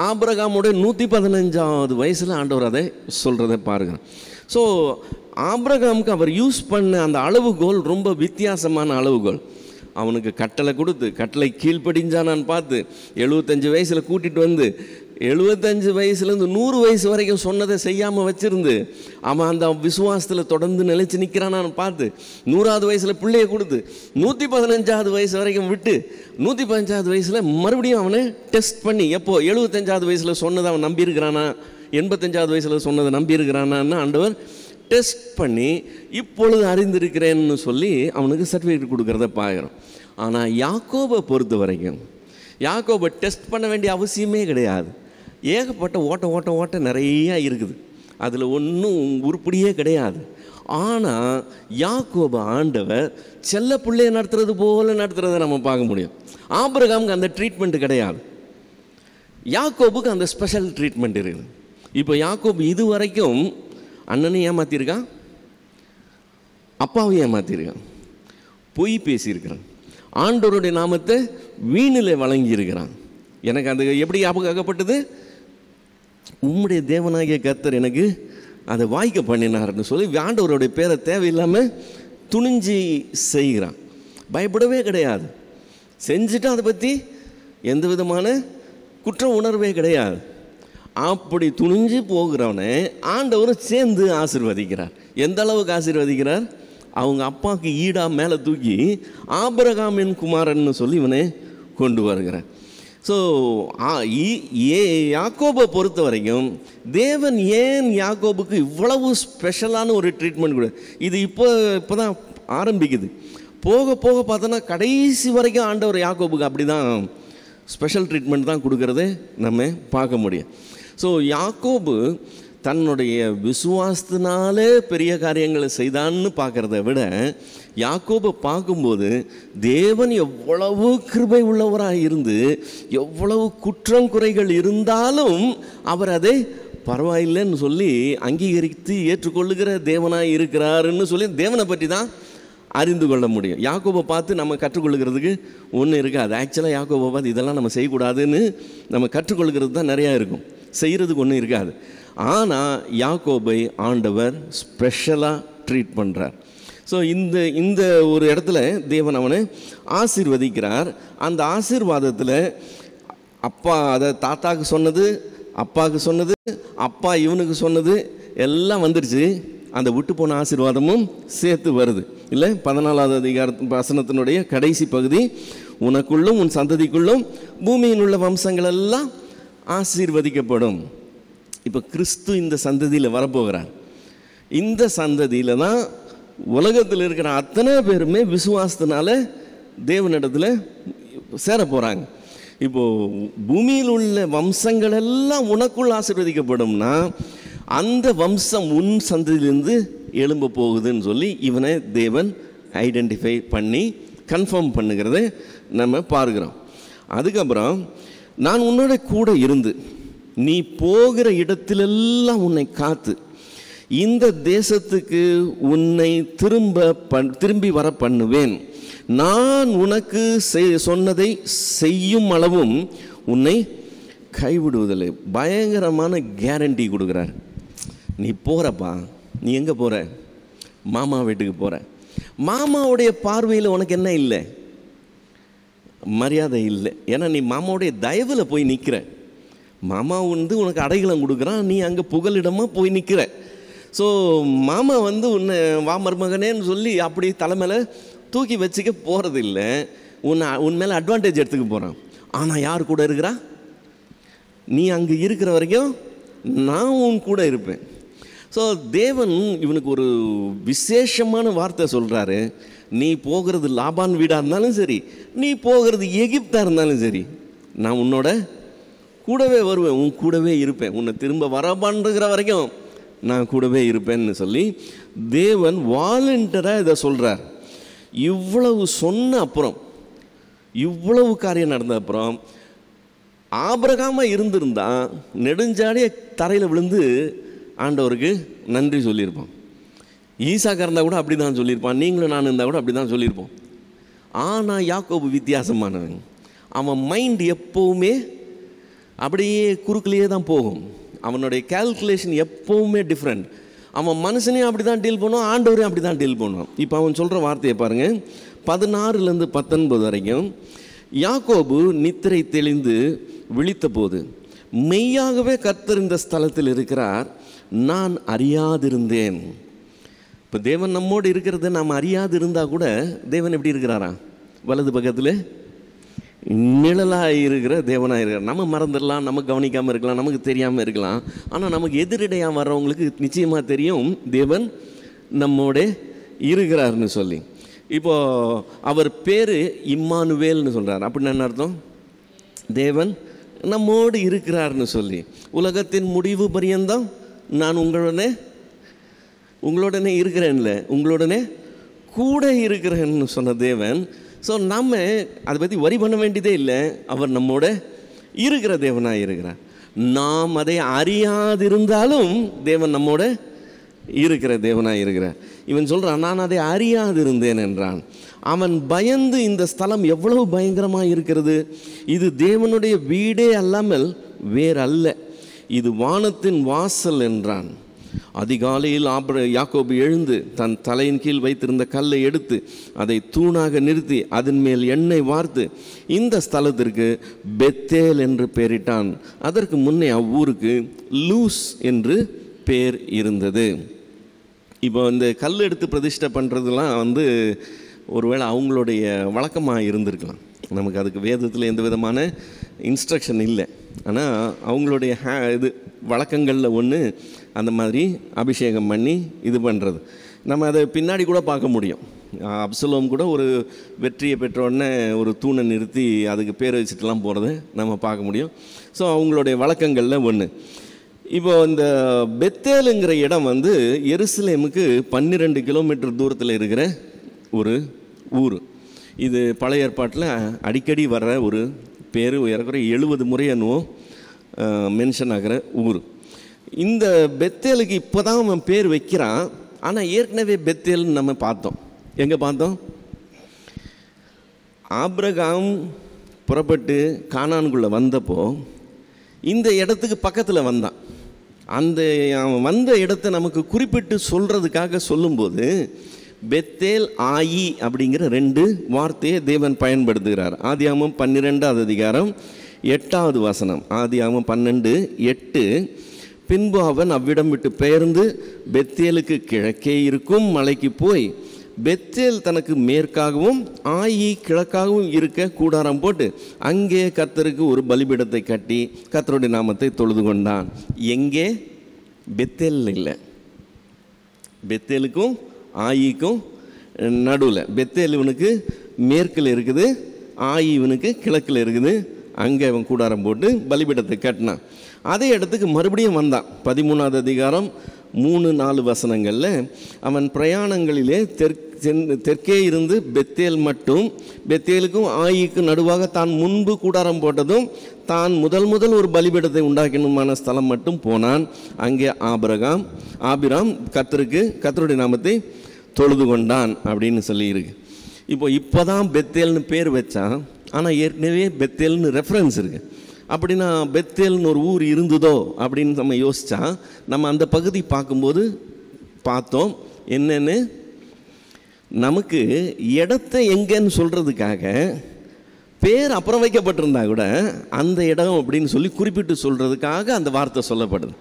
ஆபிரகாமுடைய 115வது வயசில் ஆண்டவர் அதை சொல்கிறத பாருங்க. ஸோ ஆபிரகாமுக்கு அவர் யூஸ் பண்ண அந்த அளவுகோல் ரொம்ப வித்தியாசமான அளவுகோல். அவனுக்கு கட்டளை கொடுத்து கட்டளை கீழ்ப்படிஞ்சானான்னு பார்த்து 75 வயசில் கூட்டிகிட்டு வந்து 75 வயசுலேருந்து 100 வயசு வரைக்கும் சொன்னதை செய்யாமல் வச்சுருந்து அவன் அந்த விசுவாசத்தில் தொடர்ந்து நிலைச்சு நிற்கிறானான்னு பார்த்து 100வது வயசில் பிள்ளையை கொடுத்து 115வது வயசு வரைக்கும் விட்டு 115வது வயசில் மறுபடியும் அவனை டெஸ்ட் பண்ணி எப்போ 75வது வயசில் சொன்னதை அவன் நம்பியிருக்கிறானா, 85வது வயசில் சொன்னதை நம்பியிருக்கிறானான்னு ஆண்டவர் டெஸ்ட் பண்ணி இப்பொழுது அறிந்திருக்கிறேன்னு சொல்லி அவனுக்கு சர்டிஃபிகேட் கொடுக்குறத பார்க்குறோம். ஆனால் யாக்கோபை பொறுத்த வரைக்கும் யாக்கோபை டெஸ்ட் பண்ண வேண்டிய அவசியமே கிடையாது. ஏகப்பட்ட ஓட்ட நிறையா இருக்குது, அதில் ஒன்றும் உருப்படியே கிடையாது. ஆனால் யாக்கோபு ஆண்டவர் செல்ல பிள்ளையை நடத்துறது போல் நடத்துறதை நம்ம பார்க்க முடியும். ஆபிரகாமுக்கு அந்த ட்ரீட்மெண்ட்டு கிடையாது, யாக்கோபுக்கு அந்த ஸ்பெஷல் ட்ரீட்மெண்ட் இருக்குது. இப்போ யாக்கோபு இது வரைக்கும் அண்ணனையும் ஏமாற்றிருக்கான், அப்பாவையும் ஏமாற்றிருக்கான், பொய் பேசியிருக்கிறான், ஆண்டவருடைய நாமத்தை வீணில் வழங்கியிருக்கிறான். எனக்கு அது எப்படி ஞாபகப்பட்டது? உம்முடைய தேவனாகிய கர்த்தர் எனக்கு அதை வாய்க்க பண்ணினார்னு சொல்லி ஆண்டவருடைய பேரை தேவையில்லாமல் துணிஞ்சி செய்கிறான். பயப்படவே கிடையாது, செஞ்சுட்டு அதை பற்றி எந்த விதமான குற்ற உணர்வே கிடையாது. அப்படி துணிஞ்சு போகிறவனை ஆண்டவர் சேர்ந்து ஆசீர்வதிக்கிறார். எந்த அளவுக்கு ஆசீர்வதிக்கிறார்? அவங்க அப்பாவுக்கு ஈடா மேலே தூக்கி ஆபிரகாமின் குமாரன்னு சொல்லி இவனை கொண்டு வருகிறார். ஸோ யாக்கோபை பொறுத்த வரைக்கும் தேவன் ஏன் யாக்கோபுக்கு இவ்வளவு ஸ்பெஷலான ஒரு ட்ரீட்மெண்ட் கொடு, இது இப்போ தான் ஆரம்பிக்குது. போக போக பார்த்தோன்னா கடைசி வரைக்கும் ஆண்டவர் யாக்கோபுக்கு அப்படி தான் ஸ்பெஷல் ட்ரீட்மெண்ட் தான் கொடுக்கறதே நம்ம பார்க்க முடியும். ஸோ யாக்கோபு தன்னுடைய விசுவாசத்தினாலே பெரிய காரியங்களை செய்தான்னு பார்க்குறத விட யாக்கோபை பார்க்கும்போது தேவன் எவ்வளவு கிருபை உள்ளவராக இருந்து எவ்வளவு குற்றம் குறைகள் இருந்தாலும் அவர் அதை பரவாயில்லைன்னு சொல்லி அங்கீகரித்து ஏற்றுக்கொள்ளுகிற தேவனாக இருக்கிறாருன்னு சொல்லி தேவனை பற்றி தான் அறிந்து கொள்ள முடியும். யாக்கோபை பார்த்து நம்ம கற்றுக்கொள்ளுகிறதுக்கு ஒன்றும் இருக்காது. ஆக்சுவலாக யாக்கோபை பார்த்து இதெல்லாம் நம்ம செய்யக்கூடாதுன்னு நம்ம கற்றுக்கொள்கிறது தான் நிறையா இருக்கும், செய்கிறதுக்கு ஒன்றும் இருக்காது. ஆனால் யாக்கோபை ஆண்டவர் ஸ்பெஷலாக ட்ரீட் பண்ணுறார். ஸோ இந்த ஒரு இடத்துல தேவன் அவனை ஆசீர்வதிக்கிறார். அந்த ஆசீர்வாதத்தில் அப்பா அதை தாத்தாவுக்கு சொன்னது, அப்பாவுக்கு சொன்னது, அப்பா இவனுக்கு சொன்னது எல்லாம் வந்துடுச்சு. அந்த விட்டு போன ஆசீர்வாதமும் சேர்த்து வருது இல்லை? 14வது அதிகார வசனத்தினுடைய கடைசி பகுதி, உனக்குள்ளும் உன் சந்ததிக்குள்ளும் பூமியில் உள்ள வம்சங்கள் எல்லாம் ஆசீர்வதிக்கப்படும். இப்போ கிறிஸ்து இந்த சந்ததியில் வரப்போகிறார். இந்த சந்ததியில் தான் உலகத்தில் இருக்கிற அத்தனை பேருமே விசுவாசத்தினால தேவனிடத்தில் சேர போகிறாங்க. இப்போது பூமியில் உள்ள வம்சங்கள் எல்லாம் உனக்குள் ஆசீர்வதிக்கப்படும்னா அந்த வம்சம் உன் சந்ததியிலிருந்து எழும்ப போகுதுன்னு சொல்லி இவனை தேவன் ஐடென்டிஃபை பண்ணி கன்ஃபார்ம் பண்ணுகிறத நம்ம பார்க்குறோம். அதுக்கப்புறம் நான் உன்னோட கூட இருந்து நீ போகிற இடத்திலெல்லாம் உன்னை காத்து இந்த தேசத்துக்கு உன்னை திரும்பி வர பண்ணுவேன். நான் உனக்கு சொன்னதை செய்யும் அளவும் உன்னை கைவிடுவதில்லை. பயங்கரமான கேரண்டி கொடுக்குறார். நீ போகிறப்பா, நீ எங்கே போகிற? மாமா வீட்டுக்கு போகிற. மாமாவுடைய பார்வையில் உனக்கு என்ன இல்லை? மரியாதை இல்லை. ஏன்னா நீ மாமாவுடைய தயவில் போய் நிற்கிற. மாமா உனக்கு அடைக்கலம் கொடுக்குறான், நீ அங்கே புகலிடமாக போய் நிற்கிற. ஸோ மாமா உன்னை வா மருமகனேன்னு சொல்லி அப்படி தலைமையில் தூக்கி வச்சுக்க போகிறது இல்லை. உன் மேலே அட்வான்டேஜ் எடுத்துக்க போகிறான். ஆனால் யார் கூட இருக்கிறா? நீ அங்கே இருக்கிற வரைக்கும் நான் உன் கூட இருப்பேன். ஸோ தேவன் இவனுக்கு ஒரு விசேஷமான வார்த்தை சொல்கிறாரு. நீ போகிறது லாபான் வீடாக இருந்தாலும் சரி, நீ போகிறது எகிப்தாக இருந்தாலும் சரி, நான் உன்னோட கூடவே வருவேன், உன் கூடவே இருப்பேன், உன்னை திரும்ப வரப்பான்றுகிற வரைக்கும் நான் கூடவே இருப்பேன்னு சொல்லி தேவன் வாலண்டியராக இதை சொல்கிறார். இவ்வளவு சொன்ன அப்புறம், இவ்வளவு காரியம் நடந்த அப்புறம் ஆபிரகாமாக இருந்திருந்தா நெடுஞ்சாடிய தரையில் விழுந்து ஆண்டவருக்கு நன்றி சொல்லியிருப்பான். ஈசாக்கா இருந்தால் கூட அப்படி தான் சொல்லியிருப்பான், நீங்களும் நான் இருந்தால் கூட அப்படி தான் சொல்லியிருப்போம். ஆனால் யாக்கோபு வித்தியாசமானவன். அவன் மைண்ட் எப்போவுமே அப்படியே குறுக்கிலேயே தான் போகும். அவனுடைய கால்குலேஷன் எப்போவுமே டிஃப்ரெண்ட். அவன் மனுஷனையும் அப்படி தான் டீல் பண்ணுவான், ஆண்டவரையும் அப்படி தான் டீல் பண்ணுவான். இப்போ அவன் சொல்கிற வார்த்தையை பாருங்கள், 16 19 வரைக்கும். யாக்கோபு நித்திரை தெளிந்து விழித்த போது, மெய்யாகவே கர்த்தர் இந்த ஸ்தலத்தில் இருக்கிறார், நான் அறியாதிருந்தேன். இப்போ தேவன் நம்மோடு இருக்கிறத நாம் அறியாது இருந்தால் கூட தேவன் எப்படி இருக்கிறாரா? வலது பக்கத்தில் நிழலாக இருக்கிற தேவனாக இருக்கிறார். நம்ம மறந்துடலாம், நம்ம கவனிக்காமல் இருக்கலாம், நமக்கு தெரியாமல் இருக்கலாம். ஆனால் நமக்கு எதிரடையாக வர்றவங்களுக்கு நிச்சயமாக தெரியும் தேவன் நம்மோட இருக்கிறார்னு சொல்லி. இப்போது அவர் பேர் இம்மானுவேல்னு சொல்கிறார். அப்படின்னு என்ன அர்த்தம்? தேவன் நம்மோடு இருக்கிறார்னு சொல்லி. உலகத்தின் முடிவு பரியந்தம் நான் உங்களோடனே இருக்கிறேன்ல, உங்களோடனே கூட இருக்கிறேன்னு சொன்ன தேவன். ஸோ நம்ம அதை பற்றி வரி பண்ண வேண்டியதே இல்லை, அவர் நம்மோட இருக்கிற தேவனாக இருக்கிறார். நாம் அதை அறியாதிருந்தாலும் தேவன் நம்மோட இருக்கிற தேவனாக இருக்கிறார். இவன் சொல்கிறான், நான் அதை அறியாதிருந்தேன் என்றான். அவன் பயந்து, இந்த ஸ்தலம் எவ்வளவு பயங்கரமாக இருக்கிறது, இது தேவனுடைய வீடே அல்லாமல் வேறல்ல, இது வானத்தின் வாசல் என்றான். அதிகாலையில் யாக்கோபு எழுந்து தன் தலையின் கீழ் வைத்திருந்த கல்லை எடுத்து அதை தூணாக நிறுத்தி அதன் மேல் எண்ணெய் வார்த்து இந்த ஸ்தலத்திற்கு பெத்தேல் என்று பெயரிட்டான். அதற்கு முன்னே அவ்வூருக்கு லூஸ் என்று பேர் இருந்தது. இப்போ இந்த கல் எடுத்து பிரதிஷ்டை பண்ணுறதுலாம் ஒருவேளை அவங்களுடைய வழக்கமாக இருந்திருக்கலாம். நமக்கு அதுக்கு வேதத்தில் எந்த விதமான இன்ஸ்ட்ரக்ஷன் இல்லை. ஆனால் அவங்களுடைய வழக்கங்களில் ஒன்று அந்த மாதிரி அபிஷேகம் பண்ணி இது பண்ணுறது. நம்ம அதை பின்னாடி கூட பார்க்க முடியும். அப்சலோம் கூட ஒரு வெற்றியை பெற்றோடனே ஒரு தூணை நிறுத்தி அதுக்கு பேர் வச்சுட்டுலாம் போகிறத நம்ம பார்க்க முடியும். ஸோ அவங்களுடைய வழக்கங்களில் ஒன்று. இப்போ இந்த பெத்தேலுங்கிற இடம் எருசலேமுக்கு 12 கிலோமீட்டர் தூரத்தில் இருக்கிற ஒரு ஊர். இது பழைய ஏற்பாட்டில் அடிக்கடி வர்ற ஒரு பேர், ஏறக்குறைய 70 முறை என்னவோ மென்ஷன் ஆகிற ஊர். இந்த பெத்தேலுக்கு இப்போ தான் அவன் பேர் வைக்கிறான். ஆனால் ஏற்கனவே பெத்தேல்னு நம்ம பார்த்தோம். எங்கே பார்த்தோம்? ஆபிரகாம் புறப்பட்டு கானானுக்குள்ளே வந்தப்போ இந்த இடத்துக்கு பக்கத்தில் வந்தான். அந்த அவன் வந்த இடத்த நமக்கு குறிப்பிட்டு சொல்கிறதுக்காக சொல்லும்போது பெத்தேல் ஆயி அப்படிங்கிற 2 வார்த்தையை தேவன் பயன்படுத்துகிறார். ஆதியாகமம் 12வது அதிகாரம் 8வது வசனம். ஆதியாகமம் 12:8. பின்பு அவன் அவ்விடம் விட்டு பெயர்ந்து பெத்தேலுக்கு கிழக்கே இருக்கும் மலைக்கு போய் பெத்தேல் தனக்கு மேற்காகவும் ஆயி கிழக்காகவும் இருக்க கூடாரம் போட்டு அங்கே கர்த்தருக்கு ஒரு பலிபீடத்தை கட்டி கர்த்தருடைய நாமத்தை தொழுது கொண்டான். எங்கே? பெத்தேல் இல்லை, பெத்தேலுக்கும் ஆயிக்கும் நடுவில். பெத்தேல் இவனுக்கு மேற்கில் இருக்குது, ஆயி இவனுக்கு கிழக்கில் இருக்குது. அங்கே அவன் கூடாரம் போட்டு பலிபீடத்தை கட்டினான். அதே இடத்துக்கு மறுபடியும் வந்தான். 13வது அதிகாரம் 3-4 வசனங்களில் அவன் பிரயாணங்களிலே தெற்கே இருந்து பெத்தேல் மட்டும், பெத்தேலுக்கும் ஆயிக்கும் நடுவாக தான் முன்பு கூடாரம் போட்டதும் தான் முதல் ஒரு பலிபீடத்தை உண்டாக்கணுமான ஸ்தலம் மட்டும் போனான். அங்கே ஆபிராம் கர்த்தருடைய நாமத்தை தொழுது கொண்டான் அப்படின்னு சொல்லியிருக்கு. இப்போ தான் பெத்தேல்னு பேர் வச்சான். ஆனால் ஏற்கனவே பெத்தேல்னு ரெஃபரன்ஸ் இருக்குது. அப்படின்னா பெத்தேல்னு ஒரு ஊர் இருந்ததோ அப்படின்னு நம்ம யோசித்தா, நம்ம அந்த பகுதி பார்க்கும்போது பார்த்தோம் என்னென்னு, நமக்கு இடத்த எங்கன்னு சொல்கிறதுக்காக பேர் அப்புறம் வைக்கப்பட்டிருந்தா கூட அந்த இடம் அப்படின்னு சொல்லி குறிப்பிட்டு சொல்கிறதுக்காக அந்த வார்த்தை சொல்லப்படுது.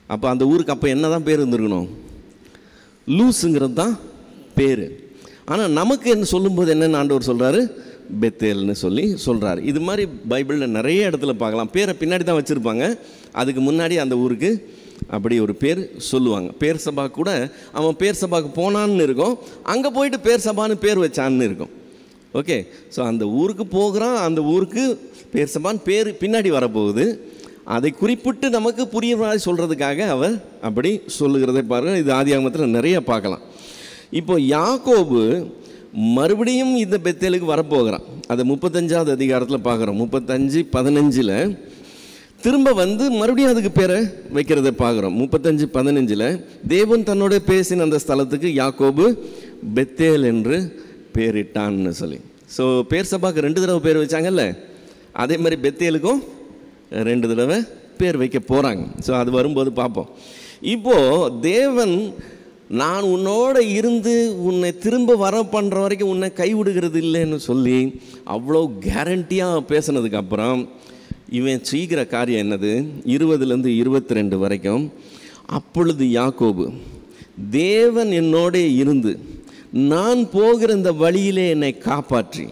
அப்போ அந்த ஊருக்கு அப்போ என்ன தான் பேர் இருந்திருக்கணும்? லூஸுங்கிறது தான் பேர். ஆனால் நமக்கு என்ன சொல்லும்போது என்னென்னு ஆண்டவர் சொல்கிறாரு? பெத்தேல்னு சொல்லி சொல்கிறார். இது மாதிரி பைபிளில் நிறைய இடத்துல பார்க்கலாம். பேரை பின்னாடி தான் வச்சுருப்பாங்க, அதுக்கு முன்னாடி அந்த ஊருக்கு அப்படி ஒரு பேர் சொல்லுவாங்க. பேர் சபா கூட அவன் பேர் சபாவுக்கு போனான்னு இருக்கும், அங்கே போயிட்டு பேர் சபான்னு பேர் வச்சான்னு இருக்கும். ஓகே, ஸோ அந்த ஊருக்கு போகிறான், அந்த ஊருக்கு பேர் சபான்னு பேர் பின்னாடி வரப்போகுது. அதை குறிப்பிட்டு நமக்கு புரிய மாதிரி சொல்கிறதுக்காக அவர் அப்படி சொல்லுகிறதை பாருங்கள். இது ஆதியாகமத்தில் நிறைய பார்க்கலாம். இப்போ யாக்கோபு மறுபடியும் இந்த பெத்தேலுக்கு வரப்போகிறான். அதை 35வது அதிகாரத்தில் பார்க்குறோம். 35:15 திரும்ப வந்து மறுபடியும் அதுக்கு பேரை வைக்கிறத பார்க்குறோம். 35:15 தேவன் தன்னோட பேசின அந்த ஸ்தலத்துக்கு யாக்கோபு பெத்தேல் என்று பேரிட்டான்னு சொல்லி. ஸோ பேர் சபாவுக்கு 2 தடவை பேர் வச்சாங்கல்ல, அதே மாதிரி பெத்தேலுக்கும் 2 தடவை பேர் வைக்க போகிறாங்க. ஸோ அது வரும்போது பார்ப்போம். இப்போது தேவன் நான் உன்னோட இருந்து உன்னை திரும்ப வர பண்ணுற வரைக்கும் உன்னை கைவிடுகிறது இல்லைன்னு சொல்லி அவ்வளோ கேரண்டியாக பேசினதுக்கப்புறம் இவன் செய்கிற காரியம் என்னது? 20லேருந்து 22 வரைக்கும். அப்பொழுது யாக்கோபு, தேவன் என்னோட இருந்து நான் போகிற இந்த வழியிலே என்னை காப்பாற்றி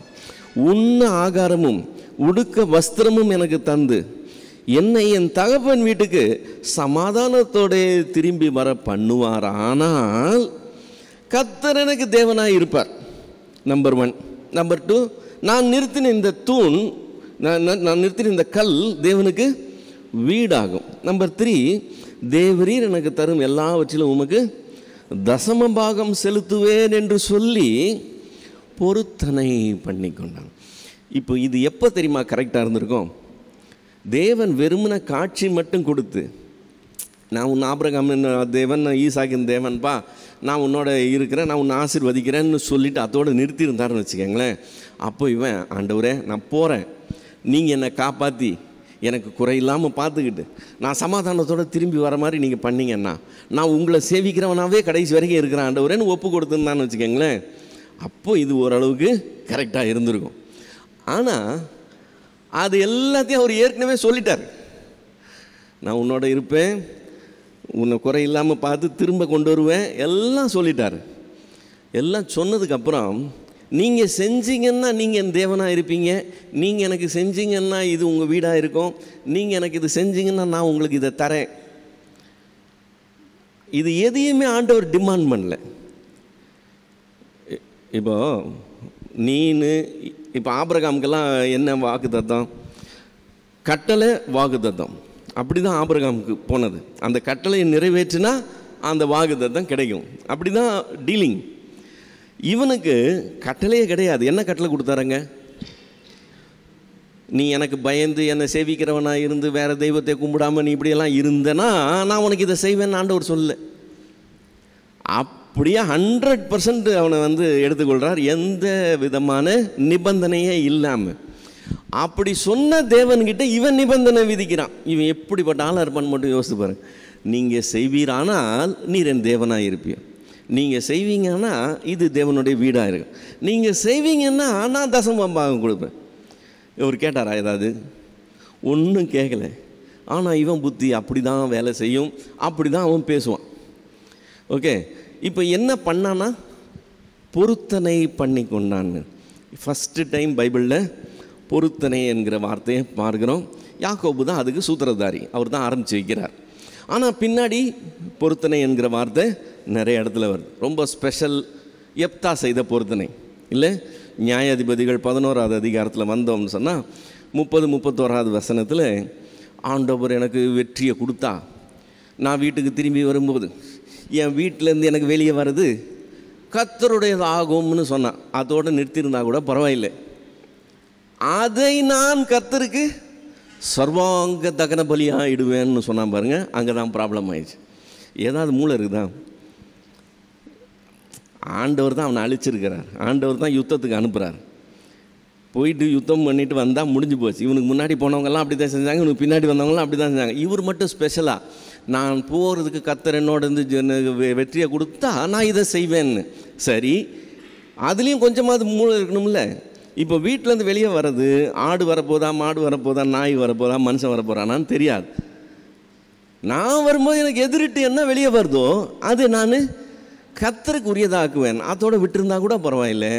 உண்ண ஆகாரமும் உடுக்க வஸ்திரமும் எனக்கு தந்து என்னை என் தகப்பன் வீட்டுக்கு சமாதானத்தோட திரும்பி வர பண்ணுவார். ஆனால் கர்த்தர் எனக்கு தேவனாக இருப்பார். நம்பர் 1. நம்பர் 2, நான் நிறுத்தின இந்த தூண், நான் நிறுத்தின இந்த கல் தேவனுக்கு வீடாகும். நம்பர் 3, தேவரீர் எனக்கு தரும் எல்லாவற்றிலும் உமக்கு தசம பாகம் செலுத்துவேன் என்று சொல்லி பொருத்தனை பண்ணி கொண்டான். இப்போ இது எப்போ தெரியுமா கரெக்டாக இருந்திருக்கும்? தேவன் வெறுமன காட்சி மட்டும் கொடுத்து, நான் உன் ஆபிரகாம் தேவன், ஈசாக்கின் தேவன்பா, நான் உன்னோட இருக்கிறேன், நான் உன்னை ஆசீர்வதிக்கிறேன்னு சொல்லிவிட்டு அதோடு நிறுத்தியிருந்தாருன்னு வச்சுக்கோங்களேன். அப்போ இவன், ஆண்டவரே நான் போகிறேன், நீங்கள் என்னை காப்பாற்றி எனக்கு குறையில்லாமல் பார்த்துக்கிட்டு நான் சமாதானத்தோடு திரும்பி வர மாதிரி நீங்கள் பண்ணிங்கன்னா நான் உங்களை சேவிக்கிறவனாவே கடைசி வரைக்கும் இருக்கிறேன் ஆண்டவரேன்னு ஒப்பு கொடுத்துருந்தான்னு வச்சுக்கோங்களேன். அப்போ இது ஓரளவுக்கு கரெக்டாக இருந்திருக்கும். ஆனால் அது எல்லாத்தையும் அவர் ஏற்கனவே சொல்லிட்டார். நான் உன்னோட இருப்பேன், உன்னை குறை இல்லாமல் பார்த்து திரும்ப கொண்டு வருவேன், எல்லாம் சொல்லிட்டார். எல்லாம் சொன்னதுக்கப்புறம் நீங்கள் செஞ்சீங்கன்னா நீங்கள் என் தேவனாக இருப்பீங்க, நீங்கள் எனக்கு செஞ்சீங்கன்னா இது உங்கள் வீடாக இருக்கும், நீங்கள் எனக்கு இது செஞ்சீங்கன்னா நான் உங்களுக்கு இதை தரேன். இது எதையுமே ஆண்டவர் டிமாண்ட் பண்ணல. இப்போ ஆபிரகாமுக்கெல்லாம் என்ன வாக்கு தத்தம்? கட்டளை வாக்கு தத்தம். அப்படி தான் ஆபிரகாமுக்கு போனது. அந்த கட்டளையை நிறைவேற்றினா அந்த வாக்கு தத்தம் கிடைக்கும். அப்படி தான் டீலிங். இவனுக்கு கட்டளையே கிடையாது. என்ன கட்டளை கொடுத்தாருங்க? நீ எனக்கு பயந்து என்னை சேவிக்கிறவனாக இருந்து வேறு தெய்வத்தை கும்பிடாமல் நீ இப்படியெல்லாம் இருந்தனா நான் உனக்கு இதை செய்வேன்னு ஆண்டவர் சொல்லலை. அப்படியே 100% அவனை எடுத்துக்கொள்கிறார், எந்த விதமான நிபந்தனையே இல்லாமல். அப்படி சொன்ன தேவன்கிட்ட இவன் நிபந்தனை விதிக்கிறான். இவன் எப்படிப்பட்ட ஆளாக இருப்பான்னு மட்டும் யோசித்து பாருங்க. நீங்கள் செய்வீரானால் நீர் என் தேவனாக இருப்பீர், நீங்கள் செய்வீங்கன்னா இது தேவனுடைய வீடாக இருக்கும், நீங்கள் செய்வீங்கன்னா நான் தசமபாகம் கொடுப்பேன். இவர் கேட்டாரா ஏதாவது? ஒன்றும் கேட்கல. ஆனால் இவன் புத்தி அப்படி தான் வேலை செய்யும், அப்படி தான் அவன் பேசுவான். ஓகே, இப்போ என்ன பண்ணான்னா பொருத்தனை பண்ணி கொண்டான்னு. ஃபஸ்ட்டு டைம் பைபிளில் பொருத்தனை என்கிற வார்த்தையை பார்க்குறோம். யாக்கோபு தான் அதுக்கு சூத்திரதாரி, அவர் தான் ஆரம்பித்து வைக்கிறார். ஆனால் பின்னாடி பொருத்தனை என்கிற வார்த்தை நிறைய இடத்துல வருது. ரொம்ப ஸ்பெஷல். எப்தா செய்த பொருத்தனை இல்லை. நியாயாதிபதிகள் 11வது அதிகாரத்தில் வந்தோம்னு சொன்னால் 30-31வது வசனத்தில், ஆண்டவர் எனக்கு வெற்றியை கொடுத்தா நான் வீட்டுக்கு திரும்பி வரும்போது என் வீட்டிலேருந்து எனக்கு வெளியே வர்றது கர்த்தருடையது ஆகும்னு சொன்னான். அதோடு நிறுத்தியிருந்தா கூட பரவாயில்லை. அதை நான் கர்த்தருக்கு சர்வாங்க தகன பலியாக இடுவேன்னு சொன்னான் பாருங்கள். அங்கே தான் ப்ராப்ளம் ஆயிடுச்சு. ஏதாவது மூளை இருக்குதா? ஆண்டவர் தான் அவனை அழிச்சிருக்கிறார், ஆண்டவர் தான் யுத்தத்துக்கு அனுப்புகிறார். போயிட்டு யுத்தம் பண்ணிட்டு வந்தால் முடிஞ்சு போச்சு. இவனுக்கு முன்னாடி போனவங்கெல்லாம் அப்படி தான் செஞ்சாங்க, இவனுக்கு பின்னாடி வந்தவங்களாம் அப்படி தான் செஞ்சாங்க. இவர் மட்டும் ஸ்பெஷலாக, நான் போகிறதுக்கு கர்த்தர் என்னோட வெற்றியை கொடுத்தா நான் இதை செய்வேன்னு. சரி, அதுலேயும் கொஞ்சமாவது மூளை இருக்கணும்ல. இப்போ வீட்டிலேருந்து வெளியே வர்றது, ஆடு வரப்போதா, மாடு வரப்போதா, நாய் வரப்போதா, மனுஷன் வரப்போறானான்னு தெரியாது. நான் வரும்போது எனக்கு எதிரிட்டு என்ன வெளியே வருதோ அது நான் கர்த்தருக்கு உரியதாக்குவேன். அதோடு விட்டுருந்தா கூட பரவாயில்லை,